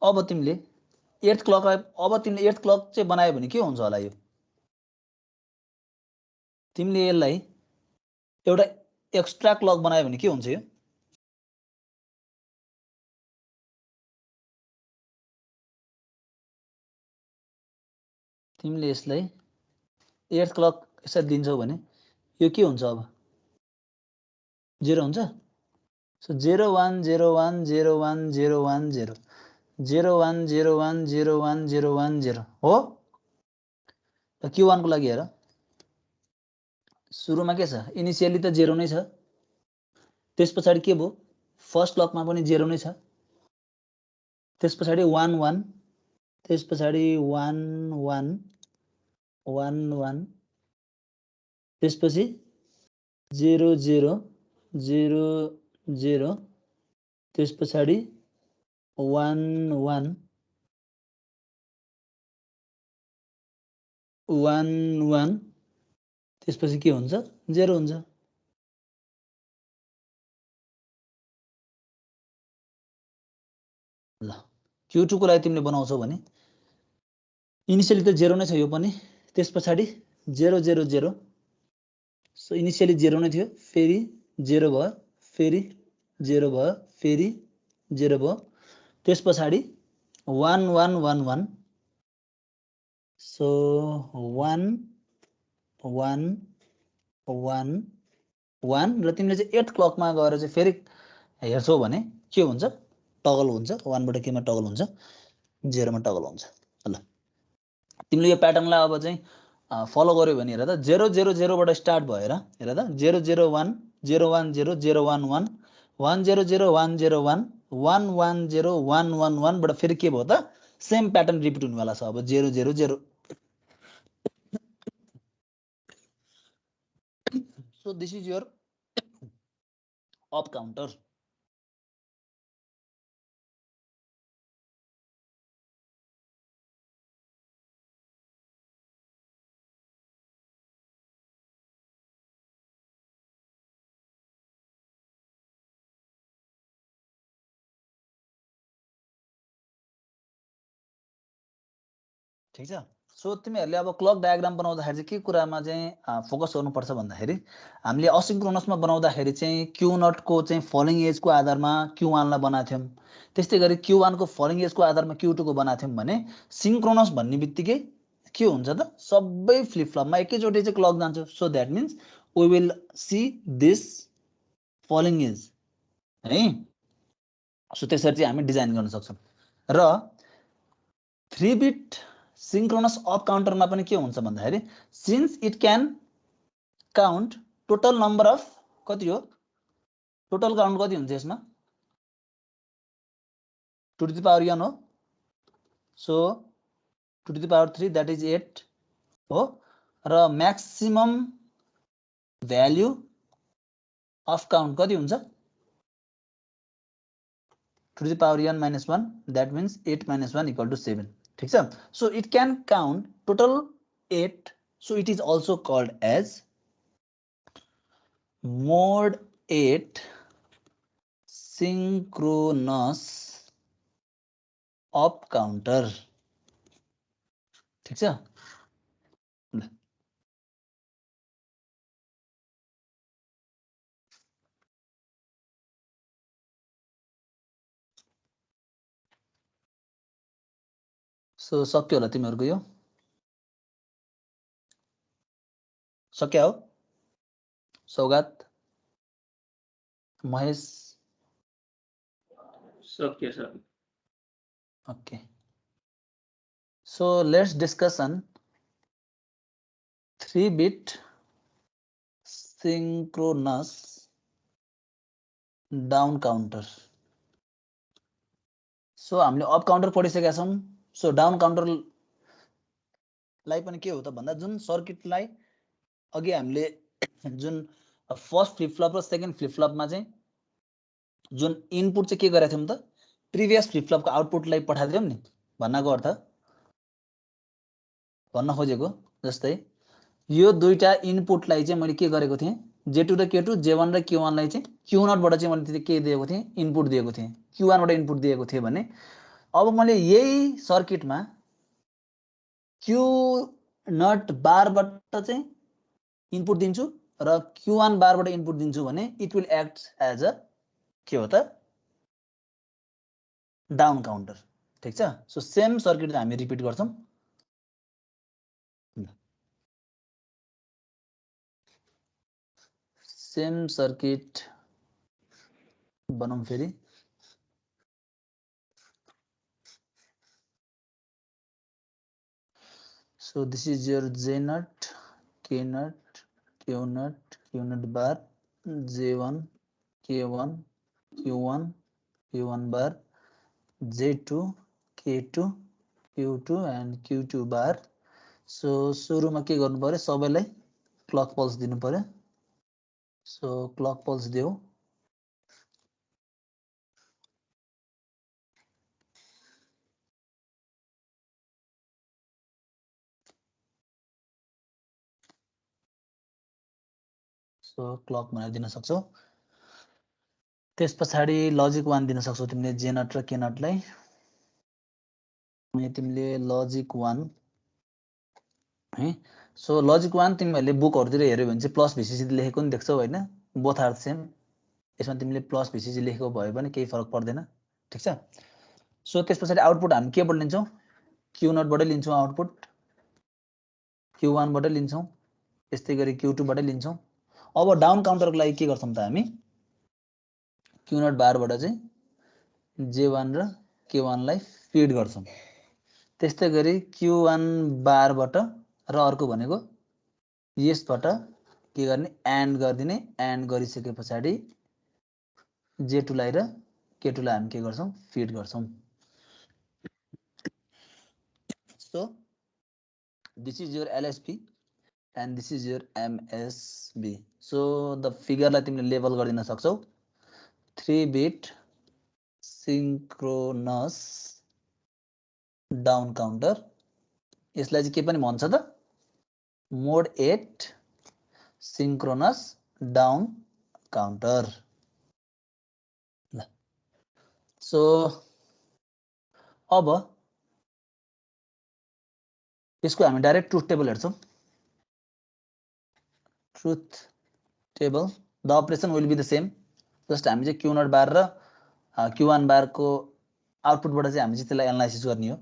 अब तिमीले 8th क्लक अब तिमीले 8th क्लक चाहिँ बनायो भने के हुन्छ होला यो तिमीले यसलाई एउटा एक्स्ट्रा क्लक बनायो भने के हुन्छ यो तिमीले यसलाई 8th क्लक यसरी दिन्छौ भने यो के हुन्छ अब 0 हुन्छ सो 0 1 0 1 0 1 0 1 0 0 1 0 1 0 1 0 1 0 हो र Q1 को लागि हेर सुरुमा के छ इनिशियली त 0 नै छ त्यसपछि के भयो फर्स्ट क्लकमा पनि 0 नै छ त्यसपछि 1 1 त्यसपछि 1 1 1 1 त्यसपछि 0 0 0 0 त्यस पछाडि 1 1 1 1 त्यसपछि के हुन्छ 0 हुन्छ। ल Q2 को लागि तिमीले बनाउँछौ भने इनिशियली त 0 नै छ यो पनि, त्यस पछाडि 0 0 0, सो इनिशियली 0 नै थियो, फेरि 0 भयो, फेरि 0 भयो, फेरि 0 भयो, त्यस पछाडि 1 1 1 1, सो 1 1 1 1 र तिमीले चाहिँ 8 क्लकमा गएर चाहिँ फेरि हेर्छौ भने के हुन्छ, टगल हुन्छ, 1 बाट केमा टगल हुन्छ, 0 मा टगल हुन्छ। ल तिमीले यो प्याटर्नलाई अब चाहिँ फलो गर्यो भने हेर त 0 0 0 बाट स्टार्ट भएर हेर त 0 0 1 0 1 0 0 1 1 1 0 0 1 0 1 1 1 0 1 1 1 बाट फेरि के भयो त सेम प्याटर्न रिपिट हुनेवाला छ अब 0 0 0। So this is your up counter. ठिक छ। सो तिमीहरूले अब क्लक डायग्राम बनाउँदाखेरि चाहिँ के कुरामा चाहिँ फोकस गर्नुपर्छ भन्दाखेरि हामीले असिन्क्रोनसमा बनाउँदाखेरि चाहिँ Q0 को चाहिँ फलिङ एजको आधारमा Q1 लाई बनाएको थियौँ, त्यस्तै गरी Q1 को फलिङ एजको आधारमा Q2 को बनाएको थियौँ भने सिन्क्रोनस भन्ने बित्तिकै के हुन्छ त सबै फ्लिपफ्लपमा एकैचोटि चाहिँ क्लक जान्छ। So that means we will see this falling edge है। सो त्यसरी चाहिँ हामी डिजाइन गर्न सक्छौँ। र 3 बिट सिन्क्रोनस अप काउन्टरमा पनि के हुन्छ भन्दाखेरि since it can count total number of कति हो, टोटल काउन्ट कति हुन्छ यसमा 2 to the power n हो, so 2 to the power 3 that is 8 हो, र म्याक्सिमम भ्याल्यु अफ काउन्ट कति हुन्छ 2 to the power n minus 1 that means 8 minus 1 equal to 7 ठीक छ। so it can count total 8, so it is also called as mod 8 synchronous up counter ठीक छ। So सक्यो होला तिमीहरूको यो सक्या हो सौगात महेश सक्यो sir. Okay so let's discussion 3 beet synchronous down counter. So हामीले अप काउन्टर पढिसकेका छौँ। सो डाउन काउन्टरलाई पनि के हो त भन्दा जुन सर्किटलाई अघि हामीले जुन फर्स्ट फ्लिपफ्लप र सेकेन्ड फ्लिपफ्लपमा चाहिँ जुन इनपुट चाहिँ के गरेका थियौँ त प्रिभियस फ्लिपफ्लपको आउटपुटलाई पठाइदियौँ नि भन्नको अर्थ भन्न खोजेको जस्तै यो दुईटा इनपुटलाई चाहिँ मैले के गरेको थिएँ J2 र K2 J1 र Q1 लाई चाहिँ Q0 बाट चाहिँ मैले के दिएको थिएँ इनपुट दिएको थिएँ Q1 बाट इनपुट दिएको थिएँ भने अब मैले यही सर्किटमा Q0 बारबाट चाहिँ इनपुट दिन्छु र Q1 बारबाट इनपुट दिन्छु भने it will act as a के हो त डाउन काउन्टर ठीक छ। सो सेम सर्किट हामी रिपिट गर्छौं। सेम सर्किट बनाऊं फेरि so this is your J0 K0 Q0 Q0 bar J1 K1 Q1 Q1 bar J2 K2 Q2 and Q2 bar। so सुरुमा के गर्नु पर्यो सबैलाई क्लक पल्स दिनु पर्यो सो क्लक पल्स दियो सो क्लक भनेर दिन सक्छौ त्यस पछाडी लजिक 1 दिन सक्छौ तिमीले जे नट र के नटलाई अनि तिमीले लजिक 1 है सो लजिक 1 तिमीहरुले बुकहरुतिर हेर्यो भने चाहिँ प्लस भिसिसी लेखेको नि देख्छौ हैन बोथ आर सेम यसमा तिमीले प्लस भिसिसी लेखेको भयो भने केही फरक पर्दैन ठीक छ सो त्यस पछाडी आउटपुट हामी केबाट लिन्छौं क्यू नट बाट लिन्छौं आउटपुट Q1 बाट लिन्छौं यस्तै गरी Q2 बाट लिन्छौं अब डाउन काउन्टरको लागि के गर्छौं त हामी Q नट बार बाट चाहिँ J1 र K1 लाई फिड गर्छौं त्यस्तै गरी Q1 बार बाट र अर्को भनेको यसबाट के गर्ने एन्ड गर्दिने एन्ड गरिसके पछाडी J2 लाई र K2 लाई हामी के गर्छौं फिड गर्छौं so this is your LSB and this is your MSB so the figure लाई तिमीले लेबल गरिदिन सक्छौ 3-bit synchronous down counter यसलाई चाहिँ के पनि भन्छ त मोड 8 synchronous down counter ल सो अब यसको हामी डाइरेक्ट ट्रुथ टेबल हेर्छौं truth table the operation will be the same just हामी चाहिँ Q0 बार र Q1 बार को आउटपुटबाट चाहिँ हामी चाहिँ त्यसलाई एनालाइसिस गर्ने हो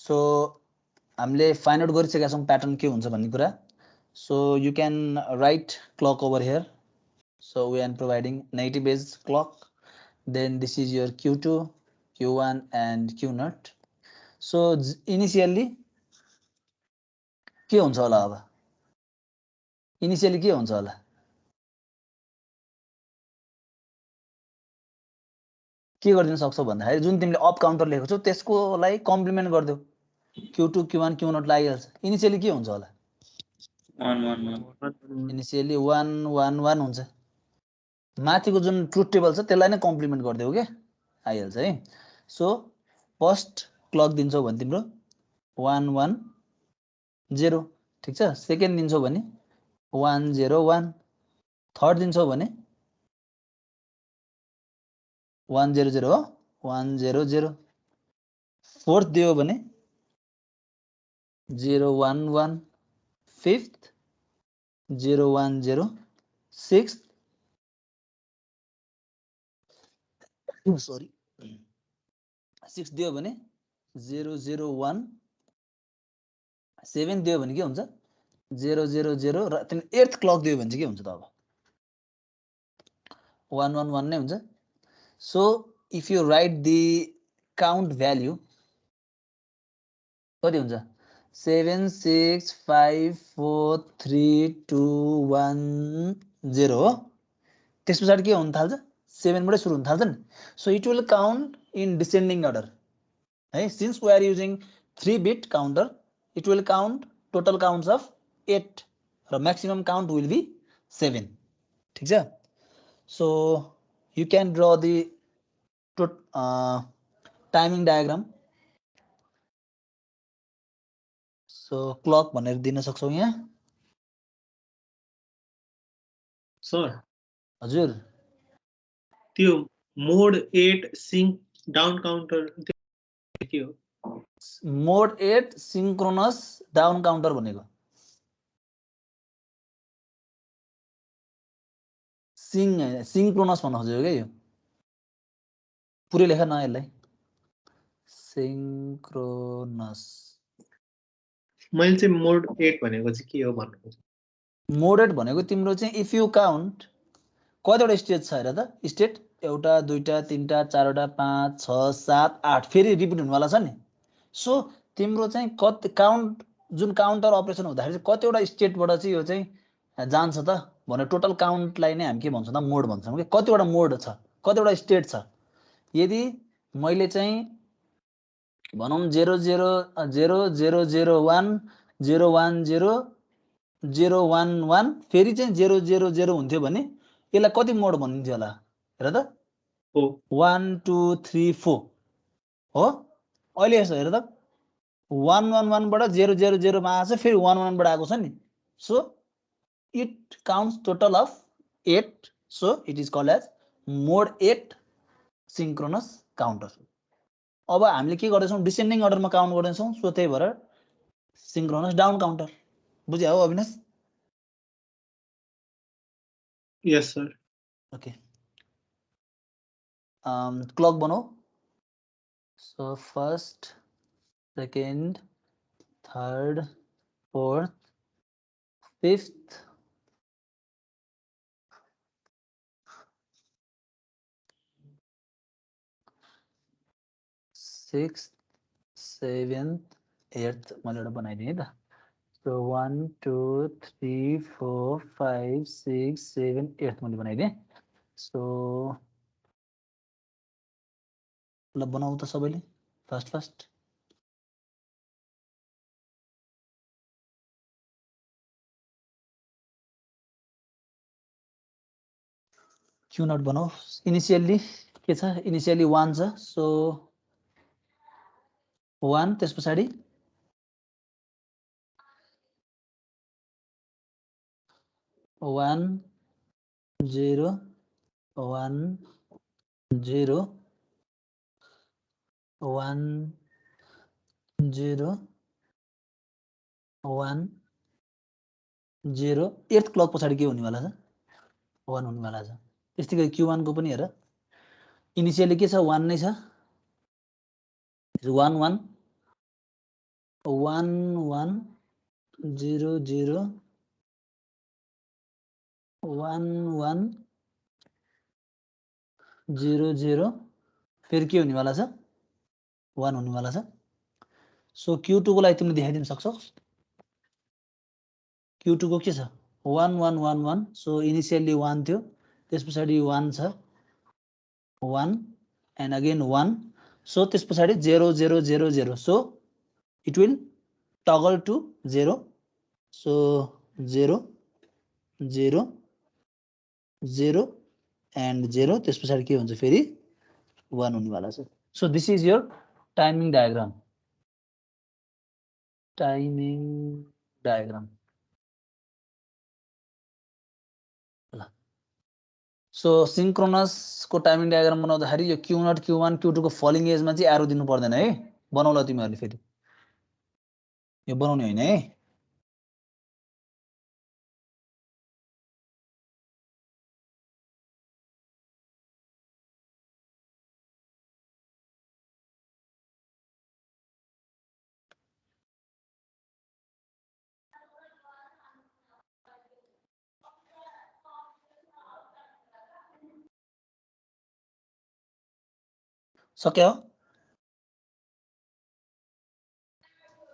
सो हामीले फाइन्ड आउट गरिसकेका छौं प्याटर्न के हुन्छ भन्ने कुरा so you can write clock over here so we are providing negative edge clock then this is your Q2 Q1 and Q0 so initially के हुन्छ होला अब इनिशियली के हुन्छ होला के गर्दिन सक्छौ भन्दाखेरि जुन तिमीले अप काउन्टर लेखेको छौ त्यसकोलाई कम्प्लिमेन्ट गर्दियौ Q2 Q1 Q0 लागिहाल्छ इनिशियली के हुन्छ होला 1 1 1 इनिशियली 1 1 1 हुन्छ माथिको जुन ट्रुथ टेबल छ त्यसलाई नै कम्प्लिमेन्ट गर्दियौ के आइहाल्छ है सो फर्स्ट क्लक दिन्छौ भने तिम्रो 1 1 0 ठीक छ सेकेन्ड दिन्छौ भने 1 0 1 थर्ड दिन्छौ भने 1 0 0 हो 1 0 0 फोर्थ दियो भने 0 1 1 फिफ्थ 0 1 0 सिक्स्थ सरी 6 दियो भने 0 0 1 7 दियो भने के हुन्छ 0 0 0 र तिमी 8th क्लक दियो भने चाहिँ के हुन्छ त अब 1 1 1 नै हुन्छ so if you right the count value कति हुन्छ 7 6 5 4 3 2 1 0 हो त्यसपछि के हुन थाल्छ 7 बाटै सुरु हुन थाल्छ नि so it will count in descending order है since we are using 3-bit counter it will count total counts of 8 र maximum count will be 7 ठीक छ so you can draw the timing diagram so clock भनेर दिन सक्छौ यहाँ sir हजुर त्यो मोड 8 सिंक डाउन काउन्टर के हो मोड 8 सिंक्रोनस डाउन काउन्टर भनेको सिंक्रोनस भन्न खोजेको के यो पुरै लेख न यसलाई सिंक्रोनस मैले चाहिँ मोड 8 भनेको चाहिँ के हो भन्नु खोजेको मोड 8 भनेको तिम्रो चाहिँ इफ यु काउन्ट कतिवटा स्टेज छ हेर त स्टेट एउटा दुईटा तीनटा चारवटा 5 6 7 8 फेरि रिपिट हुनेवाला छ नि सो तिम्रो चाहिँ कति काउन्ट जुन काउन्टर अपरेसन हुँदाखेरि चाहिँ कतिवटा स्टेटबाट चाहिँ यो चाहिँ जान्छ त भने टोटल काउन्टलाई नै हामी के भन्छौँ त मोड भन्छौँ के कतिवटा मोड छ कतिवटा स्टेट छ यदि मैले चाहिँ भनौँ 0 0 0 0 0 1 0 1 0 011 फेरि चाहिँ 000 हुन्थ्यो भने यसलाई कति मोड भनिन्थ्यो होला हेर त 1 2 3 4 हो अहिले यसो हेर त 111 बाट 000 मा आछ फेरि 11 बाट आएको छ नि so it counts total of 8 so it is called as mode 8 synchronous counter अब हामीले के गर्दैछौं डिसेन्डिङ अर्डरमा काउन्ट गर्दैछौं सो त्यही भएर सिंक्रोनस डाउन काउन्टर बुझ्या हो अविनाश यस सर ओके क्लक बनाऊ so first second third fourth fifth sixth seventh eighth मैले एउटा बनाइदिएँ है त सो 1 2 3 4 5 6 7 8 मैले बनाइदिएँ सो ल बनाऊ त सबैले फर्स्ट क्यू नट बनाऊ इनिशियली के छ इनिशियली 1 छ सो 1 त्यस पछाडि 1 0 1 0 1 0 1 0 एथ क्लक पछाडि के हुनेवाला छ 1 हुनेवाला छ त्यस्तै गरी Q1 को पनि हेर इनिशियली के छ 1 नै छ 1 1 1 1 0 0 1 1 0 0 फेरि के हुनेवाला छ 1 हुनेवाला छ सो Q2 को लागि तिमीले देखाइदिन सक्छौ Q2 को के छ 1 1 1 1 सो इनिशियली 1 थियो त्यस पछाडि 1 छ 1 and again 1 so त्यस पछाडि 0 0 0 0 so it will toggle to 0 so 0 0 0 and 0 त्यस पछाडि के हुन्छ फेरि 1 हुनेवाला छ so this is your timing diagram ल सो सिंक्रोनस को टाइमिङ डायग्राम बनाउँदाखेरि यो Q0 Q1 Q2 को फलिङ एजमा चाहिँ एरो दिनु पर्दैन है बनाउला तिमीहरुले फेरि यो बनाउने हैन है सक्यो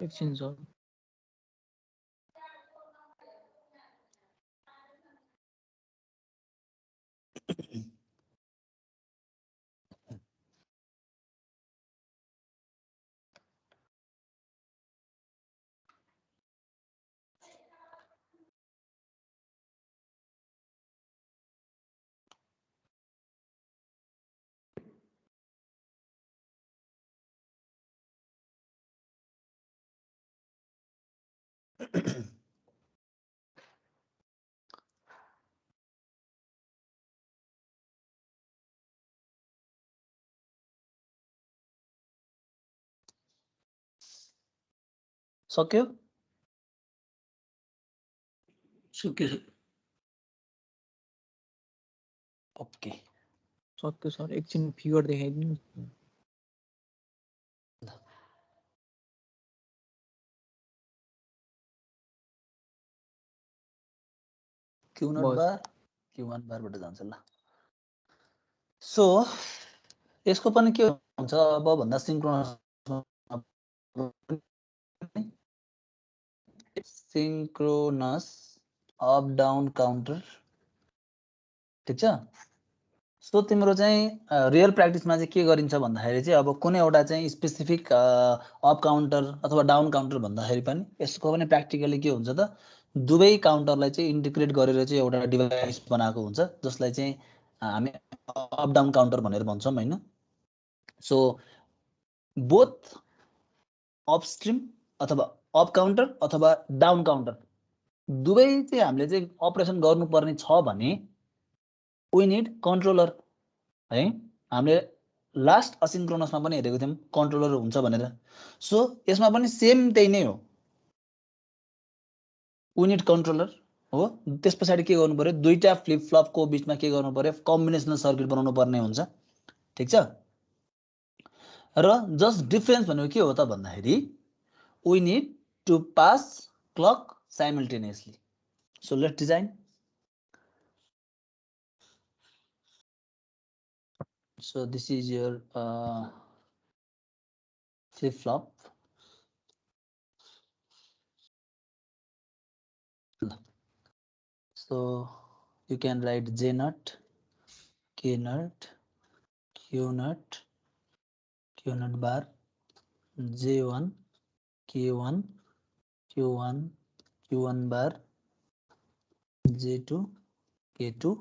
एकछिन सर सक्यो सक्यो ओके सक्यो सर एकछिन फिगर देखाइदिनु Q0 बस। बार Q1 बारबाट जान्छ ल सो यसको पनि के हुन्छ अब भन्दा सिंक्रोनस अप डाउन काउन्टर ठीक छ सो तिम्रो चाहिँ रियल प्र्याक्टिसमा चाहिँ के गरिन्छ भन्दाखेरि चाहिँ अब कुनै एउटा चाहिँ स्पेसिफिक अप काउन्टर अथवा डाउन काउन्टर भन्दाखेरि पनि यसको पनि प्र्याक्टिकली के हुन्छ त दुवै काउन्टरलाई चाहिँ इन्टिग्रेट गरेर चाहिँ एउटा डिभाइस बनाएको हुन्छ जसलाई चाहिँ हामी अप डाउन काउन्टर भनेर भन्छौँ हैन। सो बोथ अपस्ट्रिम अथवा अप काउन्टर अथवा डाउन काउन्टर दुवै चाहिँ हामीले चाहिँ अपरेसन गर्नुपर्ने छ भने वी निड कन्ट्रोलर है। हामीले लास्ट असिन्क्रोनसमा पनि हेरेको थियौँ कन्ट्रोलर हुन्छ भनेर। सो यसमा पनि सेम त्यही नै हो, वी निड कन्ट्रोलर हो। त्यस पछाडि के गर्नु पर्यो, दुईटा फ्लिप फ्लपको बिचमा के गर्नु पर्यो, कम्बिनेसनल सर्किट बनाउनु पर्ने हुन्छ, ठिक छ। र जस्ट डिफरेन्स भनेको के हो त भन्दाखेरि we need to pass clock simultaneously. So let's design. So this is your flip flop. So you can write J nut, K nut, Q nut, Q nut bar, J1, K1, Q1, Q1 bar, J2, K2,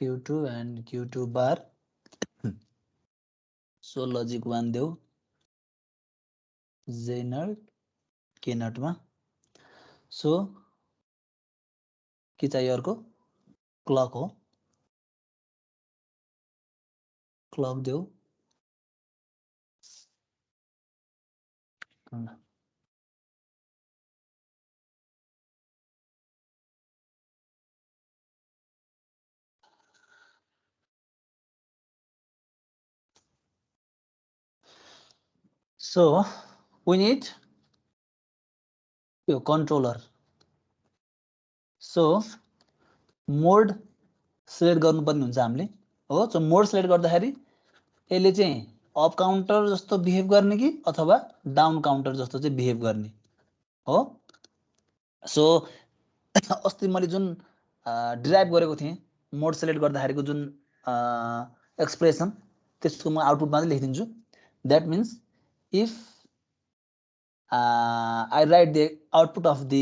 Q2 and Q2 bar. So logic 1 देऊ J nut, K nut मा। So के चाहियो अर्को, clock हो, clock देऊ। So we need your controller. So mode select गर्नुपर्ने हुन्छ हामीले हो। सो मोड सिलेक्ट गर्दाखेरि यसले चाहिँ अप काउन्टर जस्तो बिहेभ गर्ने कि अथवा डाउन काउन्टर जस्तो चाहिँ बिहेभ गर्ने हो। सो अस्ति मैले जुन डिराइभ गरेको थिएँ मोड सिलेक्ट गर्दाखेरिको जुन एक्सप्रेसन त्यसको म आउटपुटमा चाहिँ लेखिदिन्छु। That means if I write the output of the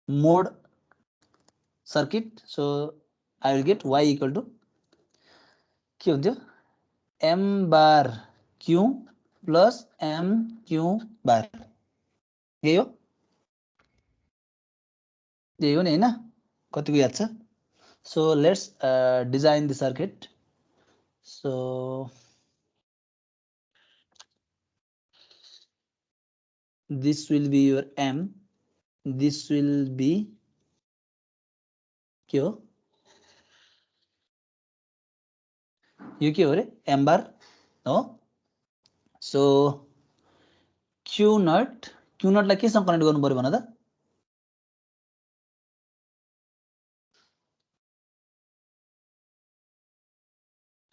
mod circuit, so I will get y equal to के हुन्थ्यो, m bar q plus m q bar. यही हो, यही हो नि हैन, कतिको याद छ। So let's design the circuit. So this will be your m, this will be के हो, यो के हो रे, m बार हो। सो q नटलाई केसँग कनेक्ट गर्नु पर्यो भन त,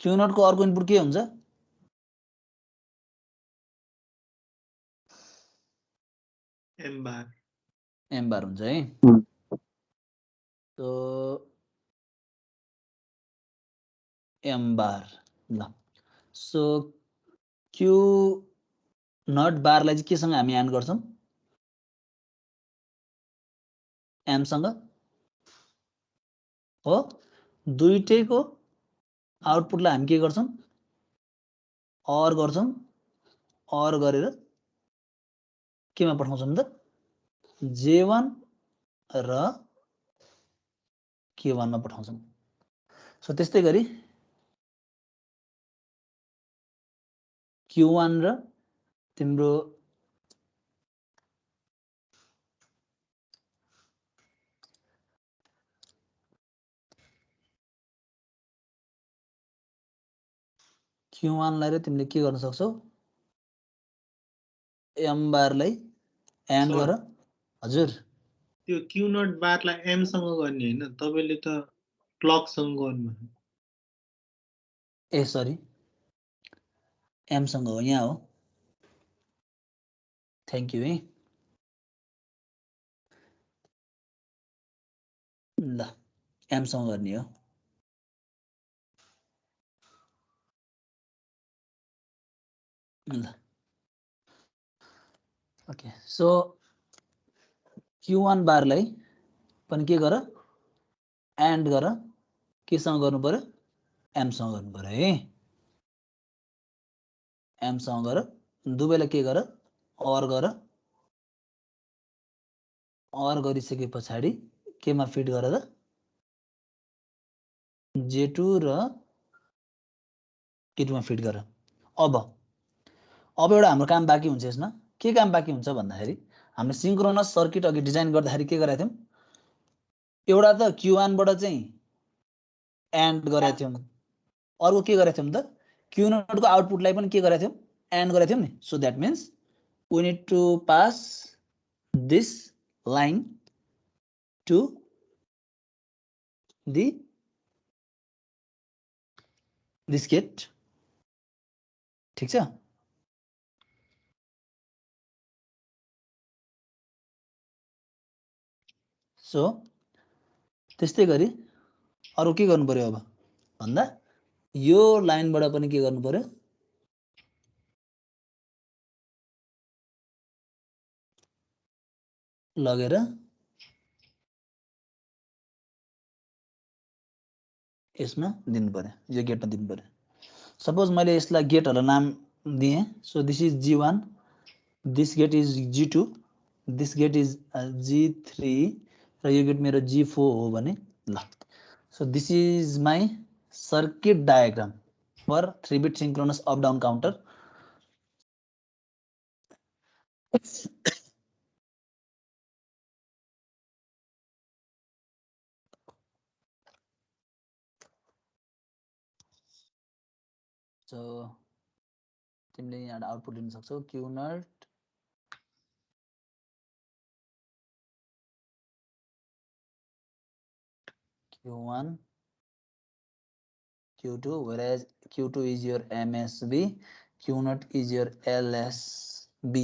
q नटको अर्को इनपुट के हुन्छ, एम बार, m बार हुन्छ है। सो m बार ल। सो q नट बारलाई चाहिँ केसँग हामी एन्ड गर्छौँ, m सँग हो। दुईटैको आउटपुटलाई हामी के गर्छौँ, और गर्छौँ, और गरेर केमा पठाउँछौँ त, J1 र K1 मा पठाउँछौँ। सो त्यस्तै गरी Q1 र तिम्रो Q1 लाई र तिमीले के गर्न सक्छौ, m बारलाई एन्ड गर। हजुर त्यो क्यू नट बारलाई एम सँग गर्ने हैन, तपाईले त क्लक सँग गर्नु। ए सरी m सँग हो, यहाँ हो, थ्याङ्क यू है। ल m सँग गर्ने हो। ल ओके। सो Q1 बारलाई पनि के गर एन्ड गर केसँग गर्नु पर्यो M सँग गर्नु पर्यो है M सँग गर दुवैलाई के गर OR गरिसके पछाडि केमा फिट गर त J2 र K2 मा फिट गर अब एउटा हाम्रो काम बाँकी हुन्छ यसमा के काम बाँकी हुन्छ भन्दाखेरि हामीले सिंक्रोनस सर्किट अघि डिजाइन गर्दाखेरि के गरेका थियौं एउटा त Q1 बाट चाहिँ एन्ड गरेका थियौं अर्को के गरेका थियौं त Q0 को आउटपुटलाई पनि के गरेका थियौं एन्ड गरेका थियौं नि so that means we need to pass this line to this gate ठीक छ सो त्यस्तै गरी अरु के गर्नु पर्यो अब भन्दा यो लाइनबाट पनि के गर्नु पर्यो लगेर यसमा दिनु पर्यो यो गेटमा दिनु पर्यो सपोज मैले यसलाई गेटहरु नाम दिए so this is G1 this gate is G2 this gate is G3 र यो गेट मेरो G4 हो भने ल so this is my circuit diagram for 3-bit synchronous up down counter so तिमीले यहाँ आउटपुट लिन सक्छौ Q0 Q1 Q2 whereas Q2 is your MSB Q0 is your LSB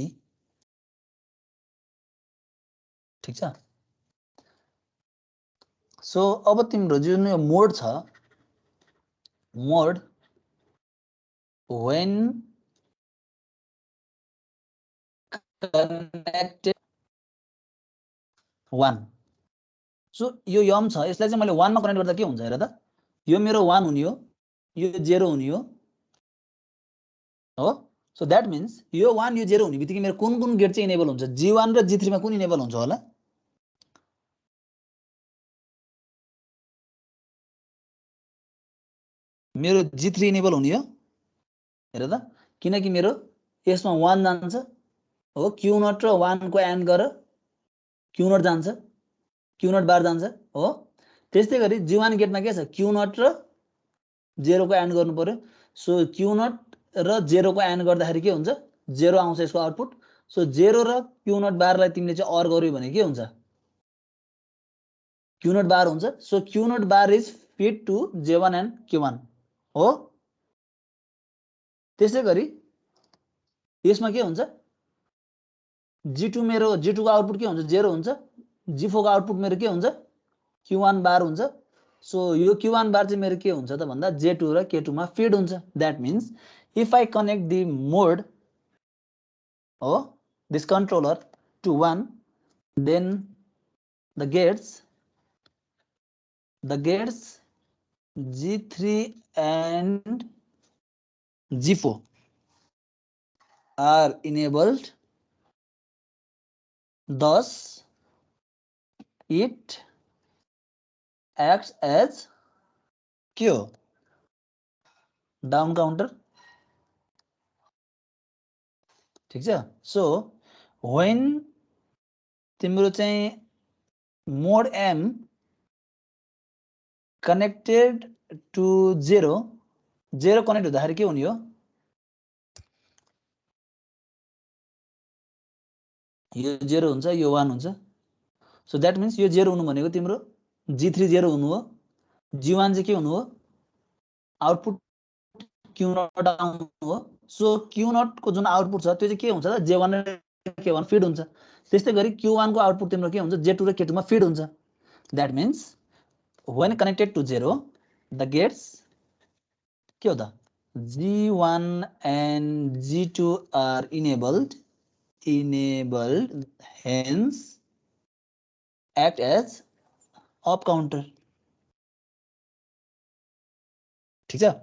ठीक छ सो अब तिम्रो जुन यो मोड छ मोड when connected 1 सो यो यम छ यसलाई चाहिँ मैले 1 मा कनेक्ट गर्दा के हुन्छ हेर त यो मेरो 1 हुने हो यो 0 हुने हो सो दैट मीन्स यो 1 यो 0 हुने बित्तिकै मेरो कुन कुन गेट चाहिँ इनेबल हुन्छ G1 र G3 मा कुन इनेबल हुन्छ होला मेरो G3 इनेबल हुने हो हेर त किनकि मेरो यसमा 1 जान्छ हो Q0 र 1 को एन्ड गर Q0 जान्छ Q0 बार जान्छ हो त्यस्तै गरी G1 गेटमा के छ Q0 र 0 को एन्ड गर्नु पर्यो सो Q0 र 0 को एन्ड गर्दाखेरि के हुन्छ 0 आउँछ यसको आउटपुट सो 0 र Q0 बारलाई तिमीले चाहिँ OR गर्यौ भने के हुन्छ Q0 बार हुन्छ so Q0 bar is fed to J1 and Q1 हो त्यसै गरी यसमा के हुन्छ G2 मेरो G2 को आउटपुट के हुन्छ 0 हुन्छ G4 को आउटपुट मेरो के हुन्छ Q1 बार हुन्छ सो यो Q1 बार चाहिँ मेरो के हुन्छ त भन्दा J2 र K2 मा फिड हुन्छ that means if I connect the mode or this controller to 1 then the gates G3 and G4 are enabled thus it acts as Q down counter ठीक छ सो when तिम्रो चाहिँ मोड M connected to 0 connect हुँदाखेरि के हुने हो यो 0 हुन्छ यो 1 हुन्छ सो दैट मीन्स यो 0 हुनु भनेको तिम्रो G3 0 हुनु हो G1 चाहिँ के हुनु हो आउटपुट Q0 आउनु हो सो Q0 को जुन आउटपुट छ त्यो चाहिँ के हुन्छ त J1 र K1 फिड हुन्छ त्यस्तै गरी Q1 को आउटपुट तिम्रो के हुन्छ J2 र K2 मा फिड हुन्छ that means when connected to 0 the gates के हो त G1 and G2 are enabled hence act as up counter. ठीक छ?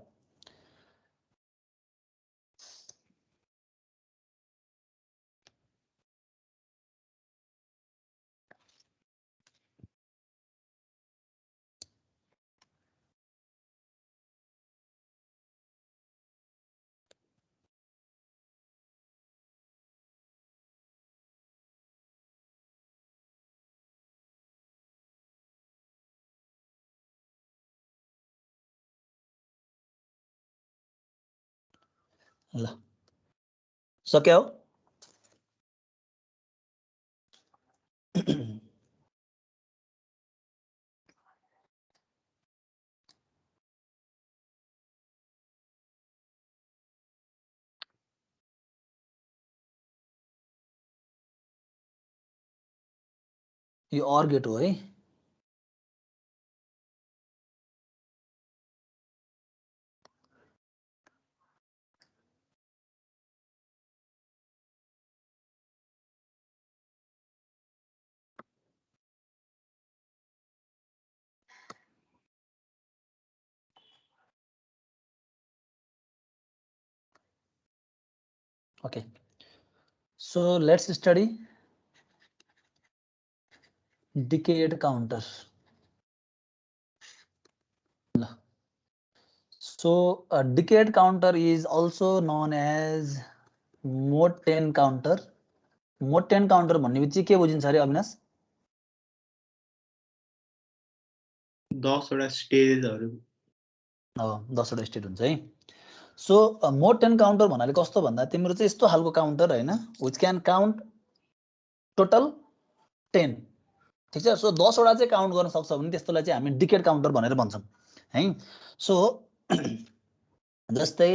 ल सक्यो? यो OR गेट हो है। Okay, so let's study decade counter. So a decade counter is also known as mode 10 counter. Mode 10 counter भन्ने के बुझिन्छ अरे अविनाश? 10 वटा स्टेजहरु 10 वटा स्टेट हुन्छ है। सो मोड 10 काउन्टर भन्नाले कस्तो भन्दा तिम्रो चाहिँ यस्तो खालको काउन्टर हैन, which can count total 10। ठीक छ? सो 10 वटा चाहिँ काउन्ट गर्न सक्छ भने त्यस्तोलाई चाहिँ हामी डिकेड काउन्टर भनेर भन्छौं है। सो जस्तै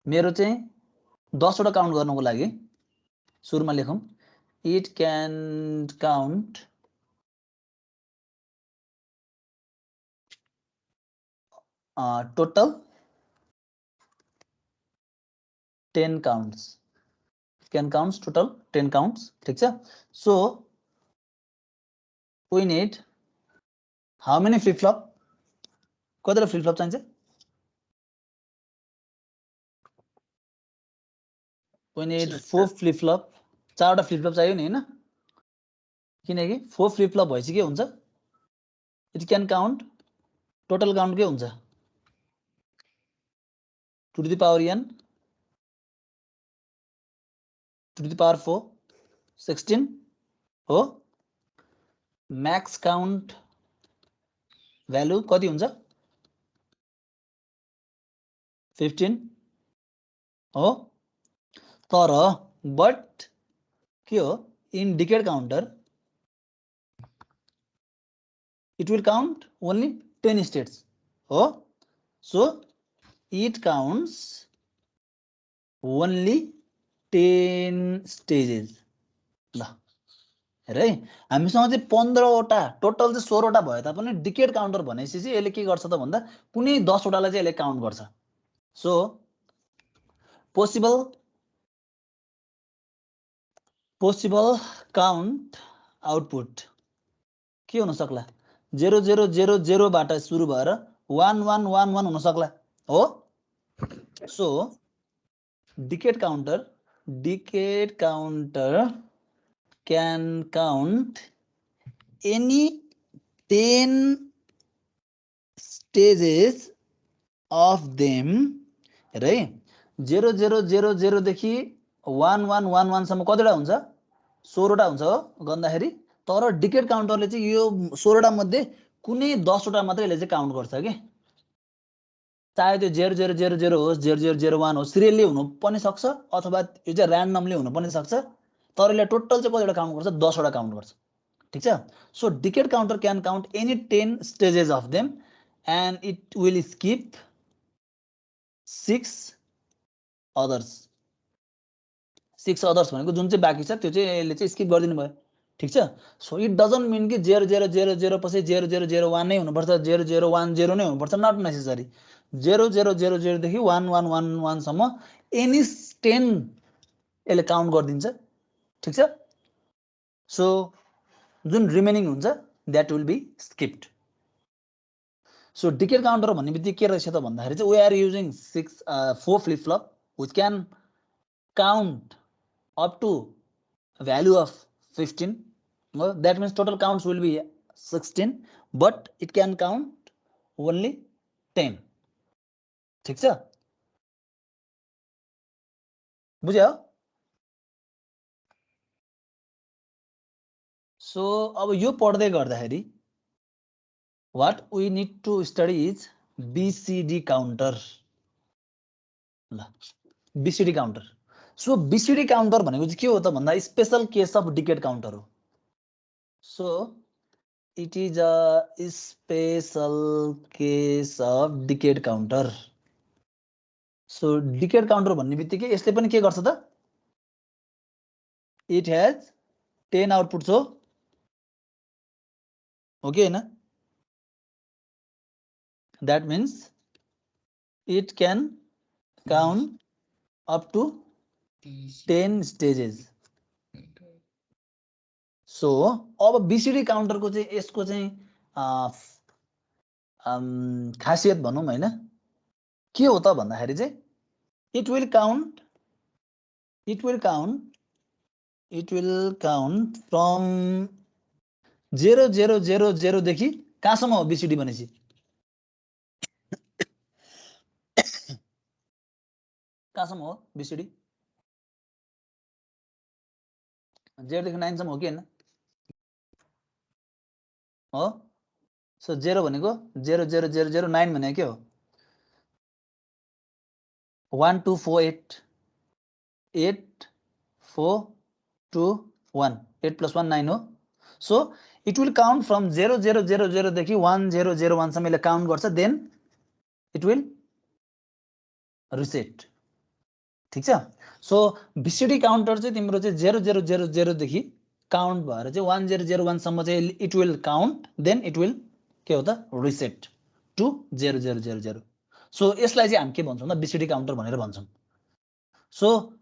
मेरो चाहिँ 10 वटा काउन्ट गर्नको लागि सुरुमा लेखौं, it can count total 10 counts. Can counts total 10 counts. ठीक छ? So we need how many flip flop? कतिवटा फ्लिप फ्लप चाहिन्छ? We need 4 flip flop. 4 वटा फ्लिप फ्लप चाहियो नि हैन? किनकि 4 फ्लिप फ्लप भएपछि के हुन्छ? It can count total count के हुन्छ? 2 to the power n 2 to the power 4 16 हो। म्याक्स काउन्ट भ्यालु कति हुन्छ? 15 हो। तर बट के हो, in decade counter it will count only 10 states हो। so it counts only 10 stages। ल हेर है, हामीसँग चाहिँ 15 वटा टोटल चाहिँ 16 वटा भए तापनि डिकेड काउन्टर भनेपछि चाहिँ यसले के गर्छ त भन्दा कुनै 10 वटालाई चाहिँ यसले काउन्ट गर्छ। सो पोसिबल काउन्ट आउटपुट के हुन सक्ला? 0000 बाट सुरु भएर 1111 हुन सक्ला हो। So decade counter can count any 10 stages of them। हेर है, 0000 देखि 1111 सम्म कतिवटा हुन्छ? 16 वटा हुन्छ हो गर्दाखेरि। तर डिकेड काउन्टरले चाहिँ यो 16 वटा मध्ये कुनै 10 वटा मात्रै यसले चाहिँ काउन्ट गर्छ के। चाहे त्यो 0000 होस् 0001 होस्, सिरियली हुनु पनि सक्छ अथवा यो चाहिँ र्यान्डमली हुनु पनि सक्छ। तर यसले टोटल चाहिँ कतिवटा काउन्ट गर्छ? 10 वटा काउन्ट गर्छ। ठीक छ? So decade counter can count any 10 stages of them and it will skip 6 others. 6 others भनेको जुन चाहिँ बाँकी छ त्यो चाहिँ यसले चाहिँ स्किप गरिदिनु भयो। ठीक छ? सो इट डजन्ट मिन कि 0000 पछि 0001 नै हुनुपर्छ, 0010 नै हुनुपर्छ, नट नेसेसरी। 0000 देखि 1111 सम्म एनी 10 यसले काउन्ट गरिदिन्छ। ठीक छ? सो जुन रिमेनिङ हुन्छ that will be skipped. So decade counter भन्ने बित्तिकै के रहेछ त भन्दाखेरि चाहिँ we are using 4 flip flop which can count up to value of 15. That means total counts will be 16 but it can count only 10. ठिक छ, बुझ्यो? सो अब यो पढ्दै गर्दाखेरि what we need to study is BCD counter. ल BCD counter. So BCD counter भनेको चाहिँ के हो त भन्दा special case of decade counter हो. So it is a special case of decade counter. So decade counter भन्ने बित्तिकै यसले पनि के गर्छ त, इट हैज 10 आउटपुट्स हो कि हैन? That means it can count up to 10 stages. So अब BCD काउन्टर को चाहिँ यसको चाहिँ खासियत भनौँ हैन, के हो त भन्दाखेरि चाहिँ it will count from 0000 देखि कहाँसम्म हो BCD भनेपछि कहाँसम्म हो BCD? 0 देखि 9 सम्म हो कि हैन? हो. सो 0 भनेको 00009 भनेको के हो? 1 2 4 8 8 4 2 1 8 plus 1 9 हो. So it will count from 0000 देखि 1001 सम्म यसले काउन्ट गर्छ, देन इट विल रिसेट. ठीक छ. सो BCD काउन्टर चाहिँ तिम्रो चाहिँ 0000 देखि काउन्ट भएर चाहिँ 1001 सम्म चाहिँ it will count, then it will के हो त रिसेट टु 0000. सो यसलाई चाहिँ हामी के भन्छौँ त BCD काउन्टर भनेर भन्छौँ. So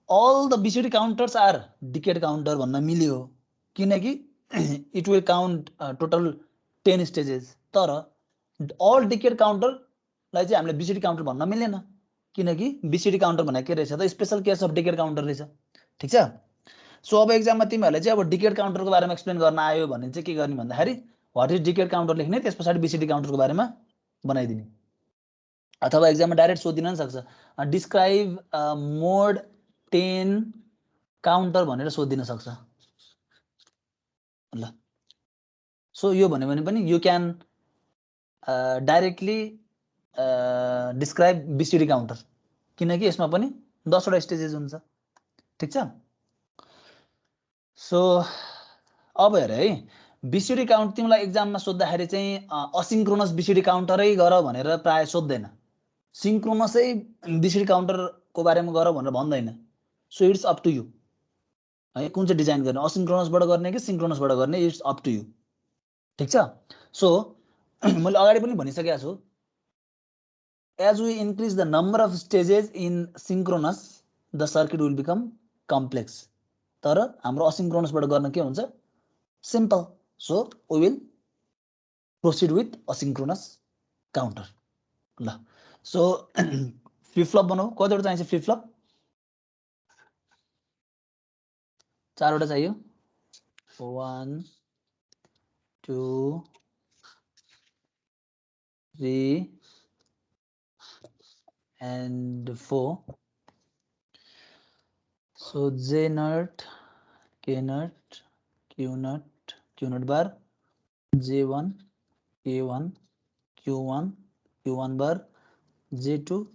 all the BCD counters are decade counter भन्न मिल्यो किनकि it will count total 10 stages. तर all decade counter लाई चाहिँ हामीले BCD counter भन्न मिलेन किनकि BCD counter भनेको के रहेछ त special case of decade counter रहेछ. ठीक छ. सो अब एक्जाममा तिमीहरूले चाहिँ अब डिकेड काउन्टरको बारेमा एक्सप्लेन गर्न आयो भने चाहिँ के गर्ने भन्दाखेरि व्हाट इज डिकेड काउन्टर लेख्ने, त्यसपछि BCD काउन्टरको बारेमा बनाइदिने. अथवा एक्जाममा डाइरेक्ट सोधिन पनि सक्छ, डिस्क्राइब मोड 10 काउन्टर भनेर सोधिन सक्छ. ल सो यो भन्यो भने पनि you can directly describe BCD counter किनकि यसमा पनि 10 वटा स्टेजेस हुन्छ. ठीक छ. सो अब हेर है, BCD काउन्ट तिमीलाई एक्जाममा सोध्दाखेरि चाहिँ असिन्क्रोनस BCD काउन्टरै गर भनेर प्राय सोध्दैन, सिन्क्रोनसै BCD काउन्टरको बारेमा गर भनेर भन्दैन. So it's up to you है कुन चाहिँ डिजाइन गर्ने, असिन्क्रोनसबाट गर्ने कि सिन्क्रोनसबाट गर्ने, इट्स अप टु यु. ठीक छ. सो मैले अगाडि पनि भनिसकेको छु, as we increase the number of stages in synchronous the circuit will become complex. तर हाम्रो असिन्क्रोनसबाट गर्न के हुन्छ, simple. So we will proceed with asynchronous counter. ल सो फ्लिप फ्लप बनाऊ. कतिवटा चाहिन्छ फ्लिप फ्लप? 4 वटा चाहियो. 1 2 3 and 4. So J nut, K nut, Q nut bar, J1, K1, Q1 bar, J2,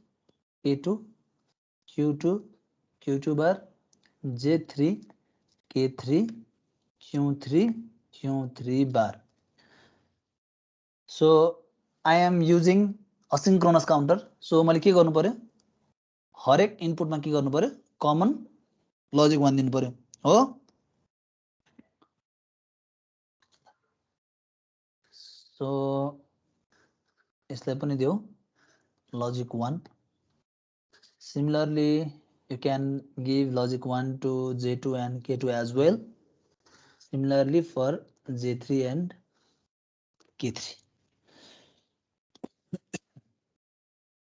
K2, Q2 bar, J3, K3, Q3 bar. So I am using asynchronous counter. So मैले के गर्नु पर्यो, हरेक इनपुटमा के गर्नु पर्यो, कमन लजिक 1 दिनु पर्यो हो. सो यसलाई पनि देऊ logic 1. Similarly you can give logic 1 to J2 and K2 as well. Similarly for J3 and K3.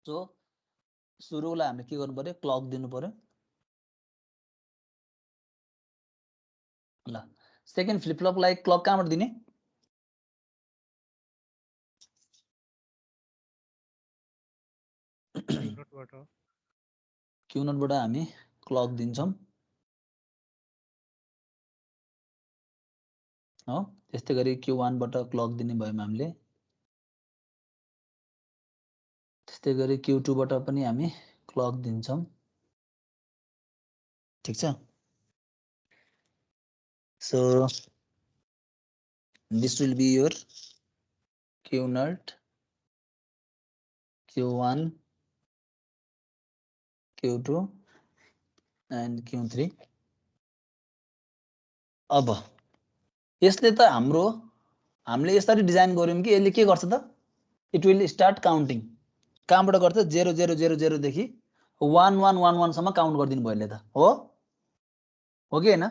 So सुरुलाई हामीले के गर्नु पर्यो क्लक दिनु पर्यो ल सेकेन्ड फ्लिप फ्लपलाई क्लक कहाँबाट दिने क्यू नोटबाट हामी क्लक दिन्छौं हो त्यस्तै गरी Q1 बाट क्लक दिने भएमा हामीले त्यस्तै गरी Q2 बाट पनि हामी क्लक दिन्छौं ठीक छ so this will be your Q naught Q1 Q2 and Q3 अब यसले त हामीले यसरी डिजाइन गर्यौं कि यसले के गर्छ त इट विल स्टार्ट काउन्टिङ कहाँबाट गर्छ 0000 देखि 1111 सम्म काउन्ट गर्दिनु भयो यसले त हो कि हैन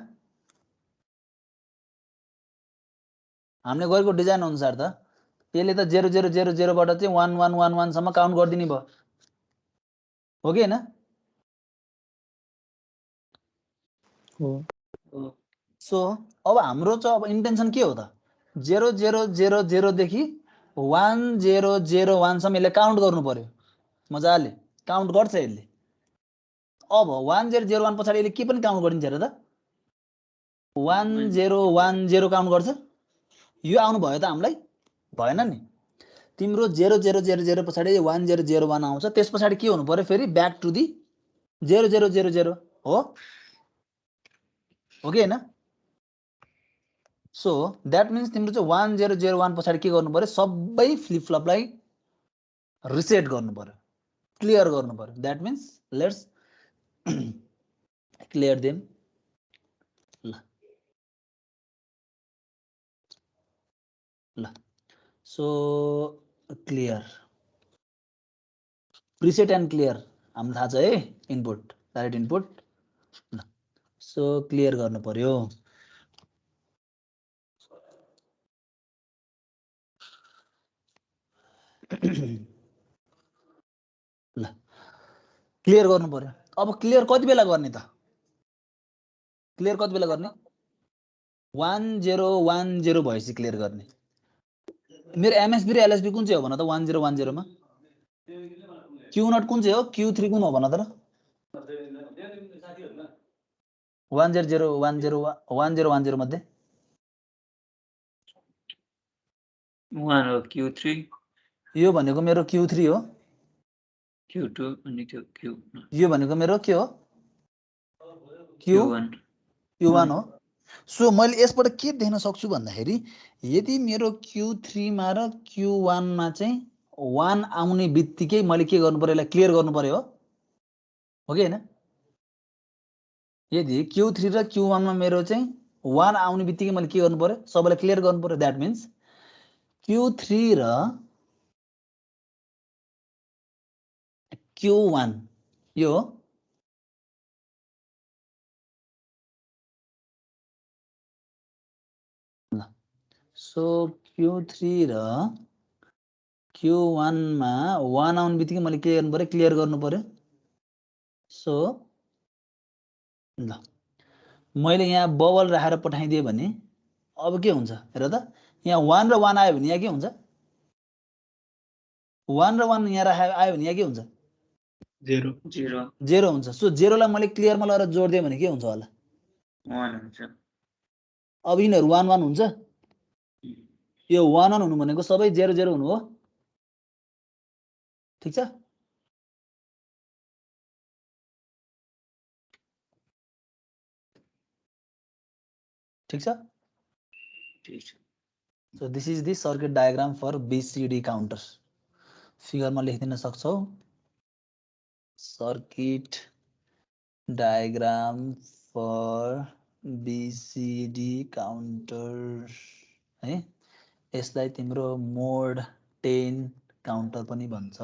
हामीले गरेको डिजाइन अनुसार त यसले त 0000 बाट चाहिँ 1111 सम्म काउन्ट गर्दिनु भयो हो कि हैन हो सो अब हाम्रो चाहिँ अब इन्टेन्सन के हो त 0000 देखि 1001 सम्म यसले काउन्ट गर्नु पर्यो मजाले काउन्ट गर्छ यसले अब 1001 पछाडी यसले के पनि काउन्ट गरिन्छ र त 1010 काउन्ट गर्छ यो आउनु भयो त हामीलाई भएन नि तिम्रो 0000 पछाडी 1001 आउँछ त्यस पछाडी के हुनु पर्यो फेरि ब्याक टु दी 0000 हो कि हैन सो दैट मीन्स तिम्रो चाहिँ 1001 पछाडी के गर्नु पर्यो सबै फ्लिप फ्लपलाई रिसेट गर्नु पर्यो क्लियर गर्नु पर्यो that means let's clear them ल so clear preset and clear हामीलाई थाहा छ है इनपुट डाइरेक्ट इनपुट ल सो क्लियर गर्नु पर्यो ल क्लियर गर्नु पर्यो अब क्लियर कति बेला गर्ने त क्लियर कति बेला गर्ने 1010 भएपछि क्लियर गर्ने मेरो एमएसबी र एलएसबी कुन चाहिँ हो भन त 1010 मा क्यू नट कुन चाहिँ हो Q3 कुन हो भन त र 1010 मध्ये 1 हो Q3 यो भनेको मेरो Q3 हो Q2 अनि त्यो Q यो भनेको मेरो के हो Q1 Q1 हो सो मैले यसबाट के देख्न सक्छु भन्दाखेरि यदि मेरो Q3 मा र Q1 मा चाहिँ 1 आउने बित्तिकै मैले के गर्नु पर्यो यसलाई क्लियर गर्नु पर्यो हो कि हैन यदि Q3 र Q1 मा मेरो चाहिँ 1 आउने बित्तिकै मैले के गर्नु पर्यो सबैलाई क्लियर गर्नु पर्यो दैट मीन्स Q3 र Q1 यो सो Q3 र Q1 मा 1 आउने बित्तिकै मैले के गर्नु पर्यो क्लियर गर्नु पर्यो सो ल मैले यहाँ बबल राखेर पठाइदिए भने अब के हुन्छ हेर त यहाँ 1 र 1 आयो भने यहाँ के हुन्छ 1 र 1 यहाँ आयो भने यहाँ के हुन्छ 0 हुन्छ सो 0 लाई मैले क्लियरमा लगेर जोड्दिए भने के हुन्छ होला 1 हुन्छ अब यिनीहरु 1 1 हुन्छ यो 1 1 हुनु भनेको सबै 0 0 हुनु हो ठीक छ ठीक छ so this is the circuit diagram for BCD counters figure मा लेखिदिन सक्छौ circuit diagram for BCD counter है यसलाई तिम्रो मोड 10 काउन्टर पनि भन्छ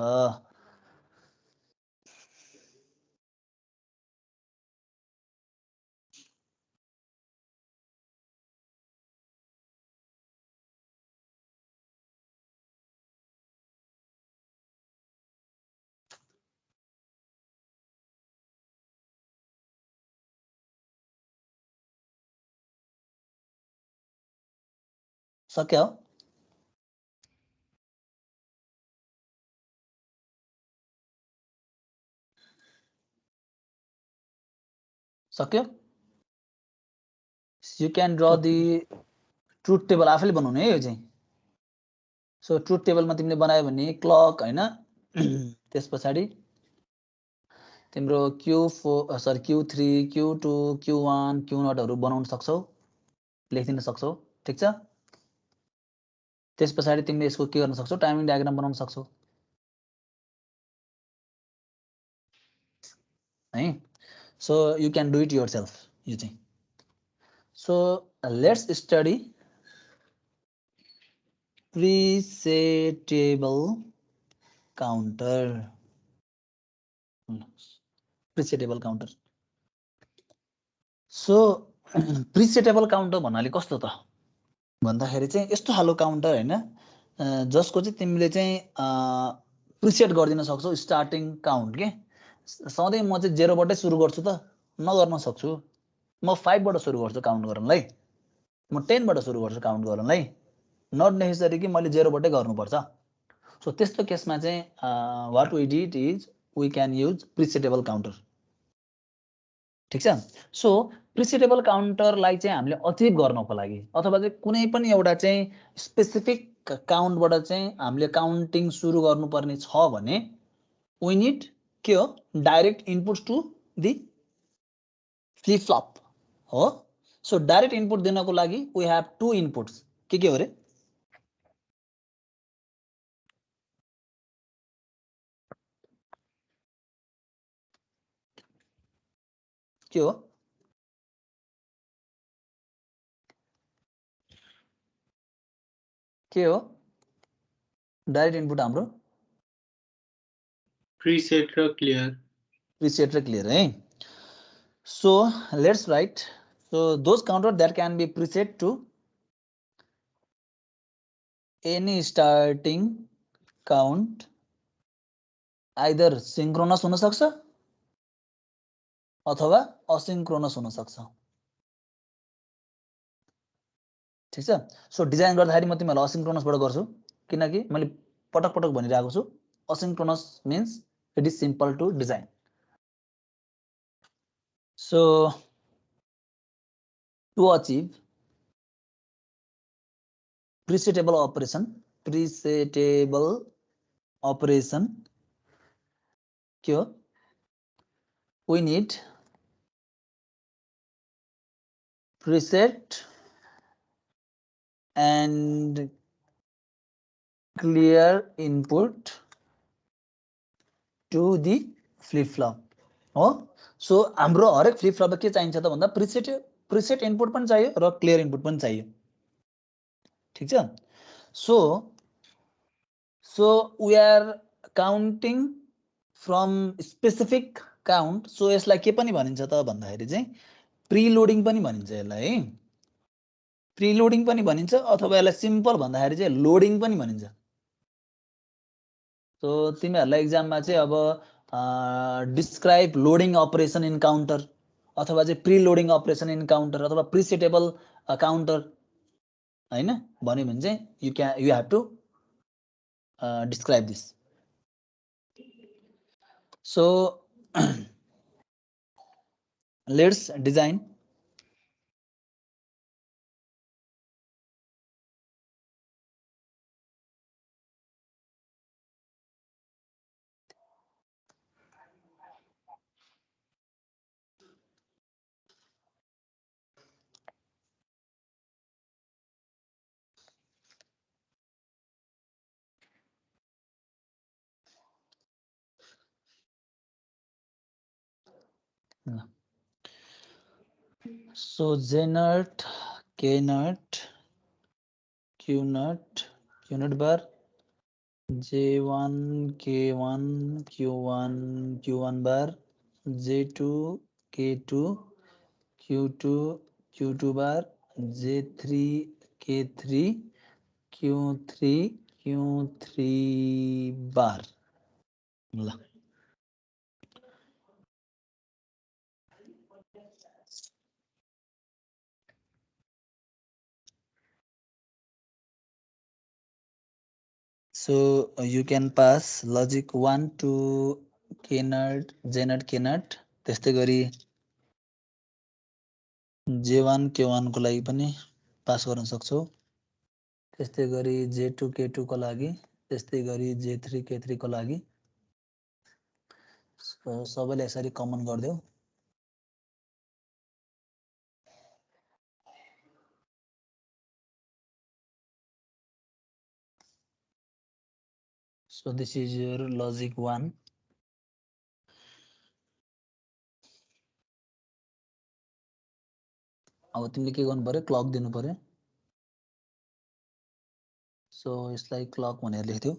सक्यो सक्यो you can draw the truth table आफैले बनाउने है यो चाहिँ सो ट्रुथ टेबलमा तिमीले बनायो भने क्लक हैन त्यस पछाडी तिम्रो Q4 sorry Q3 Q2 Q1 Q0 हरु बनाउन सक्छौ लेखिदिन सक्छौ ठीक छ त्यस पछाडी तिमीले यसको के गर्न सक्छौ टाइमिङ डायग्राम बनाउन सक्छौ है so you can do it yourself यो चाहिँ so let's study presettable counter presettable counter so presettable counter भन्नाले कस्तो त भन्दाखेरि चाहिँ यस्तो खालको काउन्टर हैन जसको चाहिँ तिमीले चाहिँ प्रिसेट गरिदिन सक्छौ स्टार्टिङ काउन्ट के सधैँ म चाहिँ 0 बाटै सुरु गर्छु त नगर्न सक्छु म 5 बाट सुरु गर्छु काउन्ट गर्नलाई म 10 बाट सुरु गर्छु काउन्ट गर्नलाई नट नेसेसरी कि मैले 0 बाटै गर्नुपर्छ सो त्यस्तो केसमा चाहिँ what we did is we can use presettable counter ठीक छ सो प्रिसेटेबल काउन्टरलाई चाहिँ हामीले अचिभ गर्नको लागि अथवा चाहिँ कुनै पनि एउटा चाहिँ स्पेसिफिक काउन्टबाट चाहिँ हामीले काउन्टिङ सुरु गर्नुपर्ने छ भने वी नीड के हो direct inputs to the flip flop हो सो डाइरेक्ट इनपुट दिनको लागि वी हैव टु इनपुट्स के हो रे के हो डाइरेक्ट इनपुट हाम्रो प्रिसेट र क्लियर प्रिसेट र क्लियर है so let's write so those counter that can be preset to any starting count either synchronous हुन सक्छ अथवा असिंक्रोनस हुन सक्छ ठीक छ सो डिजाइन गर्दाखेरि म तिमीलाई असिंक्रोनसबाट गर्छु किनकि मैले पटक पटक भनिरहेको छु asynchronous means it is simple to design so to achieve presettable operation के हो we need preset and clear input to the flip flop हो सो हाम्रो हरेक फ्लिप फ्लपमा के चाहिन्छ त भन्दा प्रिसेट इनपुट पनि चाहियो र क्लियर इनपुट पनि चाहियो ठीक छ so we are counting from specific count so यसलाई के पनि भनिन्छ त भन्दाखेरि चाहिँ प्रिलोडिङ पनि भनिन्छ यसलाई है प्रिलोडिङ पनि भनिन्छ अथवा यसलाई सिम्पल भन्दाखेरि चाहिँ लोडिङ पनि भनिन्छ सो तिमीहरुलाई एक्जाममा चाहिँ अब describe loading operation in counter अथवा चाहिँ प्रिलोडिङ अपरेसन इन काउन्टर अथवा प्रिसेटेबल काउन्टर हैन भन्यो भने चाहिँ you have to describe this so let's design so J0 K0 Q0 bar J1 K1 Q1 bar J2 K2 Q2 bar J3 K3 Q3 bar ल So you can pass logic 1 to K0, J0, K0. त्यस्तै गरी J1, K1 को लागि पनि pass गर्न सक्छौ। त्यस्तै गरी J2, K2 को लागि, त्यस्तै गरी J3, K3 को लागि। सबैले यसरी common गर्दियौ। So this is your logic 1. अब तिमीले के गर्नु पर्यो, क्लक दिनु पर्यो। सो यसलाई क्लक भनेर लेख्दियौ।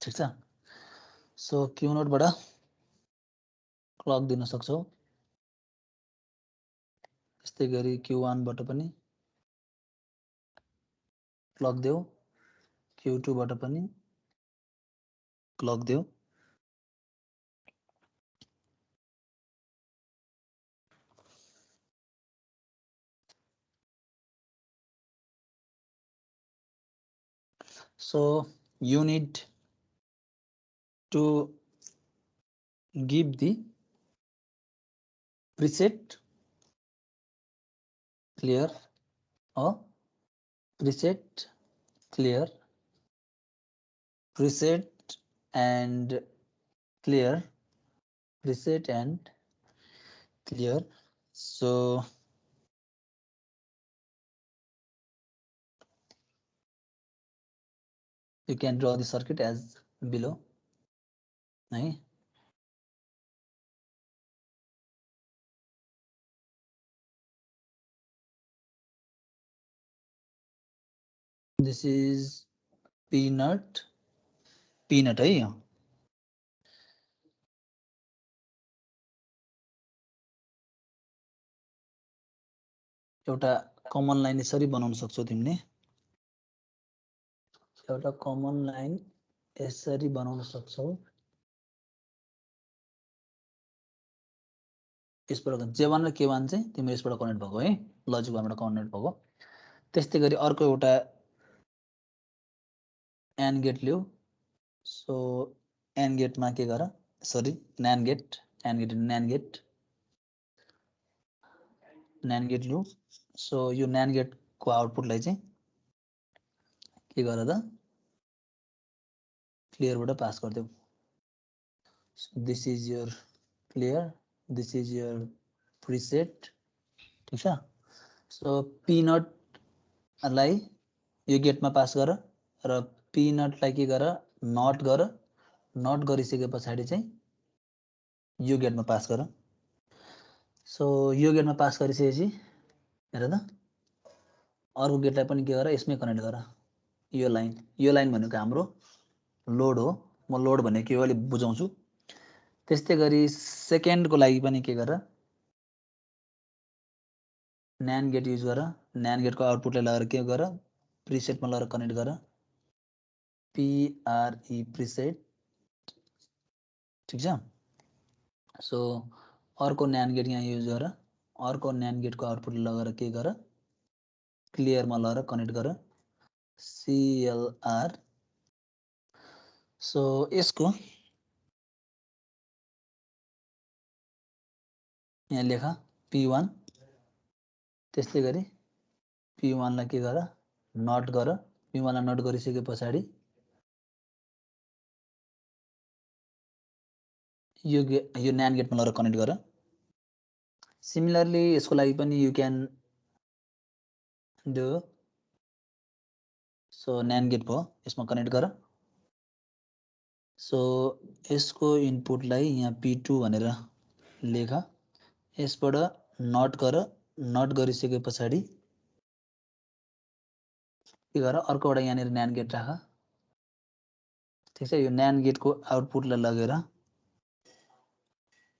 ठीक छ। सो Q नोट बाट क्लक दिन सक्छौ। त्यस्तै गरी Q1 बाट पनि क्लक देऊ। Q2 बाट पनि क्लक देऊ। So you need to give the preset clear or preset clear, preset and clear, preset and clear. So you can draw the circuit as below. Nahi? This is peanut है यो। एउटा common line यसरी बनाउन सक्छौ तिमीले। एउटा common line यसरी बनाउन सक्छौ। यसबाट J1 र K1 चाहिँ तिम्रो यसबाट कनेक्ट भएको है, लजिक 1 बाट कनेक्ट भएको। त्यस्तै गरी अर्को एउटा AND गेट लिऊ। सो AND गेटमा के गर, sorry NAND gate, AND gate NAND gate, NAND gate लिऊ। सो यो NAND गेट को आउटपुटलाई चाहिँ के गर त क्लियर बाट पास गर्दियौ। This is your clear, this is your preset. ठीक छ। सो पीनट लाई यो गेटमा पास गर र पीनट लाई के गर, नट गर। नट गरिसके पछाडी चाहिँ यो गेटमा पास गर। सो यो गेटमा पास गरिसकेपछि हेर त अर्को गेटलाई पनि के गर, यसमै कनेक्ट गर। यो लाइन भनेको हाम्रो लोड हो। म लोड भनेको के हो अलि बुझाउँछु। त्यस्तै गरी सेकेन्ड को लागि पनि के गर, NAND गेट युज गर। NAND गेट को आउटपुटलाई लगाएर के गर, प्रिसेटमा लगाएर कनेक्ट गर। PRE preset. ठीक छ। सो अर्को NAND गेट यहाँ युज गर। अर्को NAND गेट को आउटपुट लगाएर के गर, क्लियरमा लगाएर कनेक्ट गर। CLR। सो यसको यहाँ लेख P1। त्यस्तै गरी P1 लाई के गर, नट गर। P1 लाई नट गरिसके पछाडी यो NAND गेटमा लगाएर कनेक्ट गर। सिमिलरली यसको लागि पनि you can do. So NAND gate भयो, यसमा कनेक्ट गर। सो यसको इनपुटलाई यहाँ P2 भनेर लेख। यसबाट नट गर। नट गरिसके पछाडी के गर, अर्को एउटा यहाँनिर NAND गेट राख। ठीक छ। यो NAND गेट को आउटपुटलाई लगेर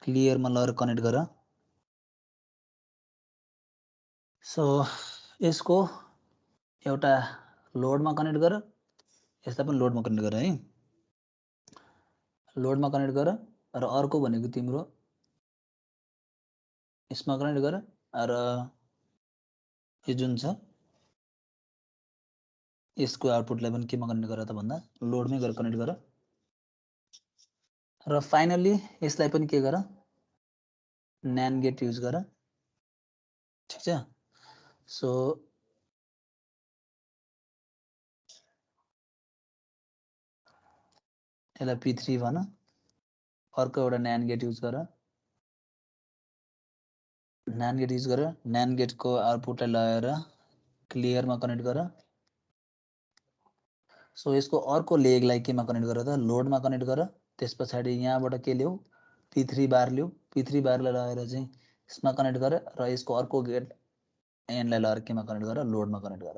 क्लियरमा लगाएर कनेक्ट गर। सो यसको एउटा लोडमा कनेक्ट गर, यसलाई पनि लोडमा कनेक्ट गर है। लोडमा कनेक्ट गर र अर्को भनेको तिम्रो यसमा कनेक्ट गर र यो जुन छ यसको आउटपुटलाई पनि केमा कनेक्ट गर त भन्दा लोडमै गएर कनेक्ट गर र फाइनली यसलाई पनि के गर NAND गेट युज गर ठीक छ सो यसलाई P3 भन अर्को एउटा NAND गेट युज गर NAND गेट युज गर NAND गेटको आउटपुटलाई लगाएर क्लियरमा कनेक्ट गर सो यसको अर्को लेगलाई केमा कनेक्ट गर त लोडमा कनेक्ट गर त्यस पछाडि यहाँबाट के ल्याऊ P3 बार ल्याऊ P3 बारलाई लगाएर चाहिँ यसमा कनेक्ट गर र यसको अर्को गेट एनलाई लगाएर केमा कनेक्ट गर लोडमा कनेक्ट गर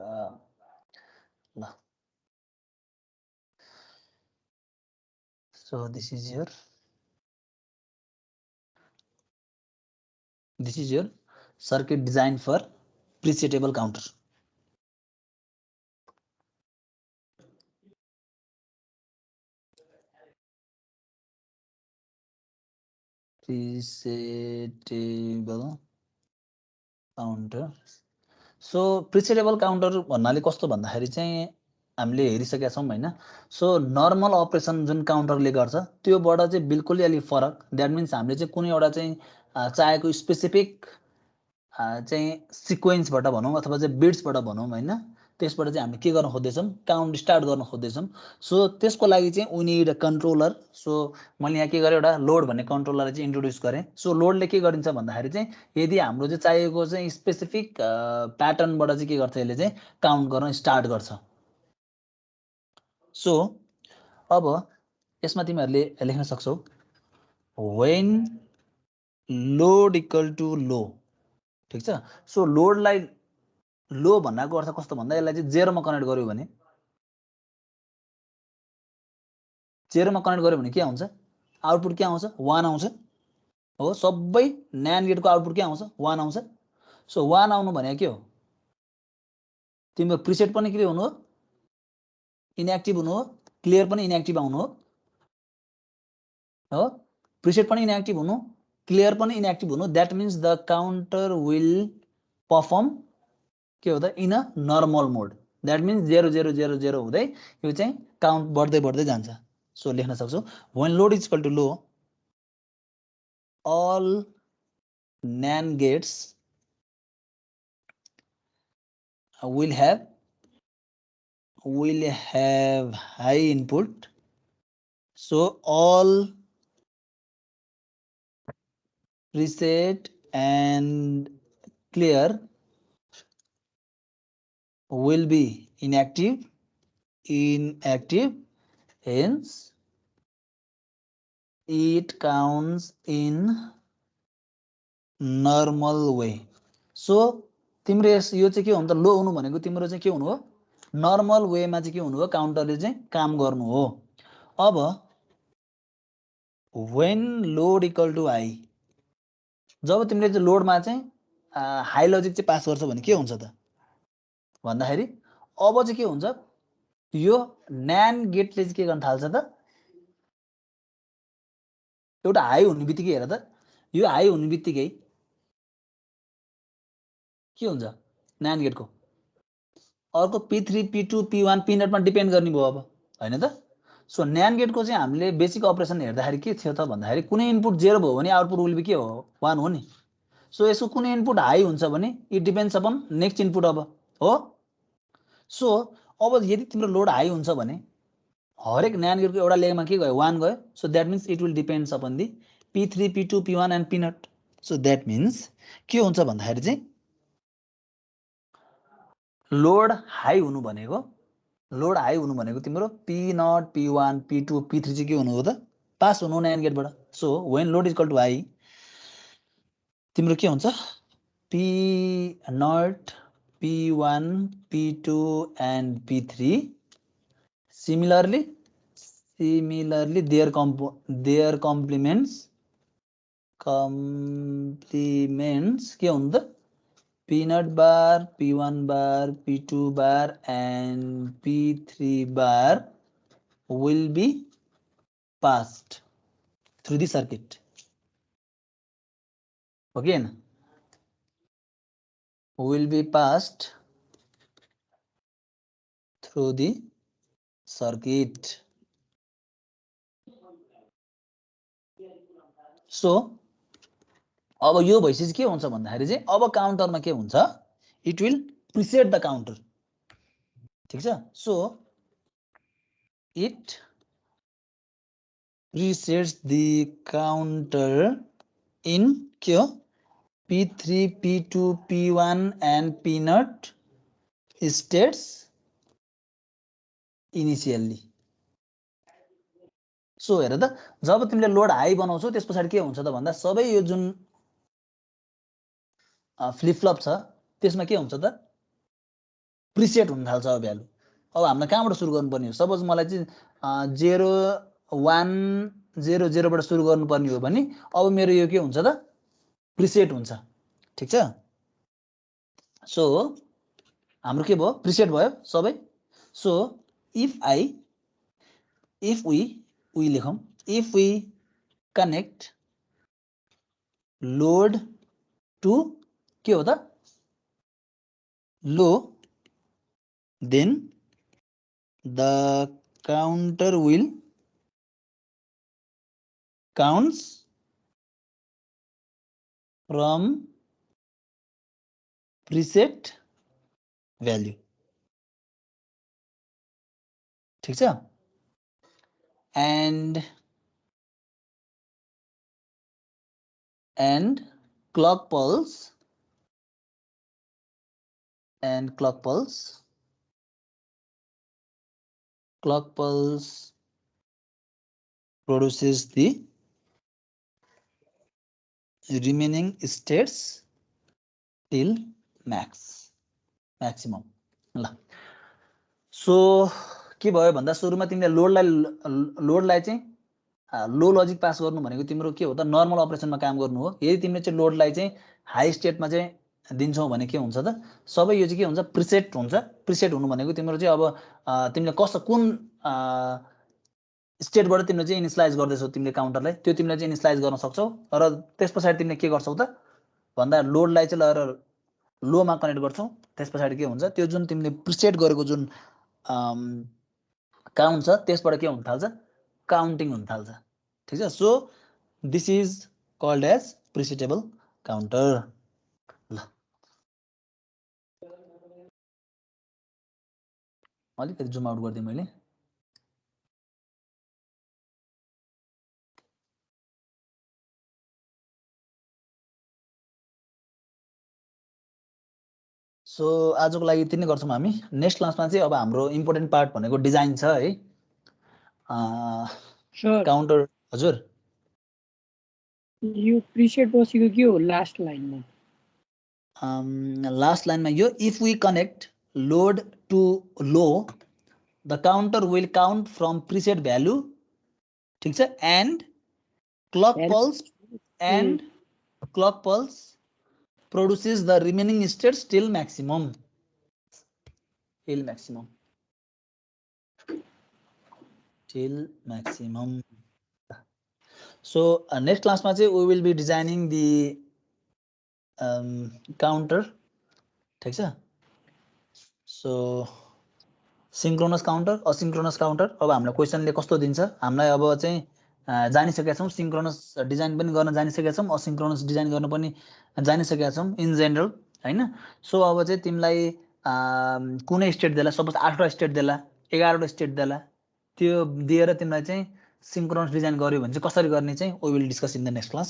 ल so this is your circuit design for presetable counter presetable counter so presetable counter भन्नाले कस्तो भन्दाखेरि चाहिँ हामीले हेरिसकेका छौं हैन सो नर्मल अपरेसन जुन काउन्टरले गर्छ त्योबाट चाहिँ बिल्कुलै अलि फरक दैट मिन्स हामीले चाहिँ कुनै एउटा चाहिँ चाहेको स्पेसिफिक चाहिँ सिक्वेन्सबाट भनौं अथवा चाहिँ बिट्सबाट भनौं हैन त्यसबाट चाहिँ हामीले के गर्न खोज्दैछौं काउन्ट स्टार्ट गर्न खोज्दैछौं सो त्यसको लागि चाहिँ we need a controller so मैले यहाँ के गरे एउटा लोड भन्ने कन्ट्रोलरलाई चाहिँ इन्ट्रोड्युस गरे सो लोडले के गरिन्छ भन्दाखेरि चाहिँ यदि हाम्रो चाहिँ चाहिएको चाहिँ स्पेसिफिक प्याटर्नबाट चाहिँ के गर्छ यसले चाहिँ काउन्ट गर्न स्टार्ट गर्छ सो अब यसमा तिमीहरुले लेख्न सक्छौ when load equal to low ठीक छ सो लोडलाई लो भन्नाको अर्थ कस्तो भन्दा यसलाई चाहिँ जेरोमा कनेक्ट गर्यो भने जेरोमा कनेक्ट गर्यो भने के आउँछ आउटपुट के आउँछ 1 आउँछ हो सबै NAND गेटको आउटपुट के आउँछ 1 आउँछ सो 1 आउनु भने के हो तिम्रो प्रिसेट पनि के हुनु हो इनएक्टिभ हुनु हो क्लियर पनि इनएक्टिभ आउनु हो प्रिसेट पनि इनएक्टिभ हुनु क्लियर पनि इनएक्टिभ हुनु that means the counter will perform के हो त in a normal mode that means 0000 हुँदै यो चाहिँ काउन्ट बढ्दै बढ्दै जान्छ सो लेख्न सक्छौ when load is equal to low all NAND gates will have high input so all preset and clear will be inactive hence it counts in normal way so तिम्रो यो चाहिँ के हो त लो हुनु भनेको तिम्रो चाहिँ के हुनु हो नर्मल वेमा चाहिँ के हुनु हो काउन्टरले चाहिँ काम गर्नु हो अब when load equal to high जब तिमीले चाहिँ लोडमा चाहिँ हाई लजिक चाहिँ पास गर्छौ भने के हुन्छ त भन्दाखेरि अब चाहिँ के हुन्छ यो NAND गेटले चाहिँ के गर्न थाल्छ त एउटा हाई हुने बित्तिकै हेर त यो हाई हुने बित्तिकै के हुन्छ NAND गेटको अर्को P3 P2 P1 P0 मा डिपेन्ड गर्ने भयो अब हैन त सो NAND गेटको चाहिँ हामीले बेसिक अपरेसन हेर्दाखेरि के थियो त भन्दाखेरि कुनै इनपुट 0 भयो भने आउटपुट विल बी के हो 1 हो नि सो यसको कुनै इनपुट हाई हुन्छ भने it depends upon next input अब हो सो अब यदि तिम्रो लोड हाई हुन्छ भने हरेक NAND गेटको एउटा लेगमा के गयो 1 गयो so that means it will depends upon the P3 P2 P1 and P0 so that means के हुन्छ भन्दाखेरि चाहिँ लोड हाई हुनु भनेको तिम्रो P0 P1 P2 P3 चाहिँ के हुनु हो त पास हुनु NAND गेटबाट so when load is equal to high तिम्रो के हुन्छ P0 P1 P2 and P3 similarly their complements के हुन्छ त P0 bar, P1 bar, P2 bar and P3 bar will be passed through the circuit. Again, will be passed through the circuit. So अब यो भइसकेपछि के हुन्छ भन्दाखेरि चाहिँ अब काउन्टरमा के हुन्छ, it will preset the counter, ठीक छ। So it presets the counter in के हो P3, P2, P1 and P0 states initially. So हेर त, जब तिमीले लोड हाई बनाउँछौ त्यस पछाडि के हुन्छ त भन्दा सबै यो जुन फ्लिप फ्लप छ त्यसमा के हुन्छ त प्रिसेट हुन थाल्छ अब भ्यालु। अब हामीलाई कहाँबाट सुरु गर्नुपर्ने हो, सपोज मलाई चाहिँ 0 1 0 0 बाट सुरु गर्नुपर्ने हो भने अब मेरो यो के हुन्छ त प्रिसेट हुन्छ, ठीक छ। सो हाम्रो के भयो, प्रिसेट भयो सबै। सो इफ वी लेखौँ, if we connect load to के हो त लो, then the counter will counts from preset value, ठीक छ। and clock pulse produces the remaining states till maximum ल। सो के भयो भन्दा सुरुमा तिमीले लोडलाई चाहिँ लो लजिक पास गर्नु भनेको तिम्रो के हो त नर्मल अपरेसनमा काम गर्नु हो। यदि तिमीले चाहिँ लोडलाई चाहिँ हाई स्टेटमा चाहिँ दिन्छौ भने के हुन्छ त सबै यो चाहिँ के हुन्छ प्रिसेट हुन्छ। प्रिसेट हुनु भनेको तिम्रो चाहिँ अब तिमीले कस्तो कुन स्टेटबाट तिमीले चाहिँ इनिसियलाइज गर्दैछौ तिमीले काउन्टरलाई, त्यो तिमीले चाहिँ इनिसियलाइज गर्न सक्छौ। र त्यस पछाडि तिमीले के गर्छौ त भन्दा लोडलाई चाहिँ लगेर लोमा कनेक्ट गर्छौ। त्यस पछाडि के हुन्छ त्यो जुन तिमीले प्रिसेट गरेको जुन काउन्ट छ त्यसबाट के हुन थाल्छ काउन्टिङ हुन थाल्छ, ठीक छ। So this is called as presettable counter. ल अलिकति जुम आउट गरिदिएँ मैले। सो आजको लागि यति नै गर्छौँ हामी। नेक्स्ट क्लासमा चाहिँ अब हाम्रो इम्पोर्टेन्ट पार्ट भनेको डिजाइन छ है। काउन्टर हजुर यो प्रिसेट बसेको के हो लास्ट लाइनमा? लास्ट लाइनमा यो if we connect load to low the counter will count from preset value, ठीक छ। And clock pulse produces the remaining states till maximum. So next class ma we will be designing the counter, ठीक छ। So synchronous counter, asynchronous counter अब हामीलाई क्वेशनले कस्तो दिन्छ हामीलाई अब चाहिँ जानिसकेका छौँ। सिंक्रोनस डिजाइन पनि गर्न जानिसकेका छौँ, असिंक्रोनस डिजाइन गर्न पनि जानिसकेका छौँ इन जेनरल हैन। सो अब चाहिँ तिमीलाई कुनै स्टेट देला, सपोज 8वटा स्टेट देला 11वटा स्टेट देला, त्यो दिएर तिमीलाई चाहिँ सिंक्रोनस डिजाइन गर्यो भने चाहिँ कसरी गर्ने चाहिँ we will discuss in the next class.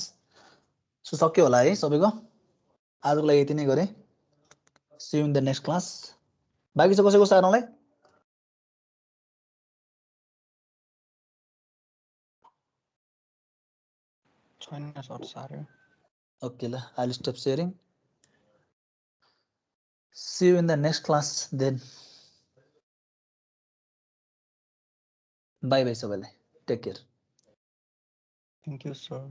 So सक्यो होला है सबैको, आजको लागि यति नै गरे। See you in the next class. बाँकी चाहिँ कसैको सार्नलाई छैन सर सार्यो। Okay, I'll stop sharing. See you in the next class then. Bye bye सबैलाई. Take care. Thank you sir.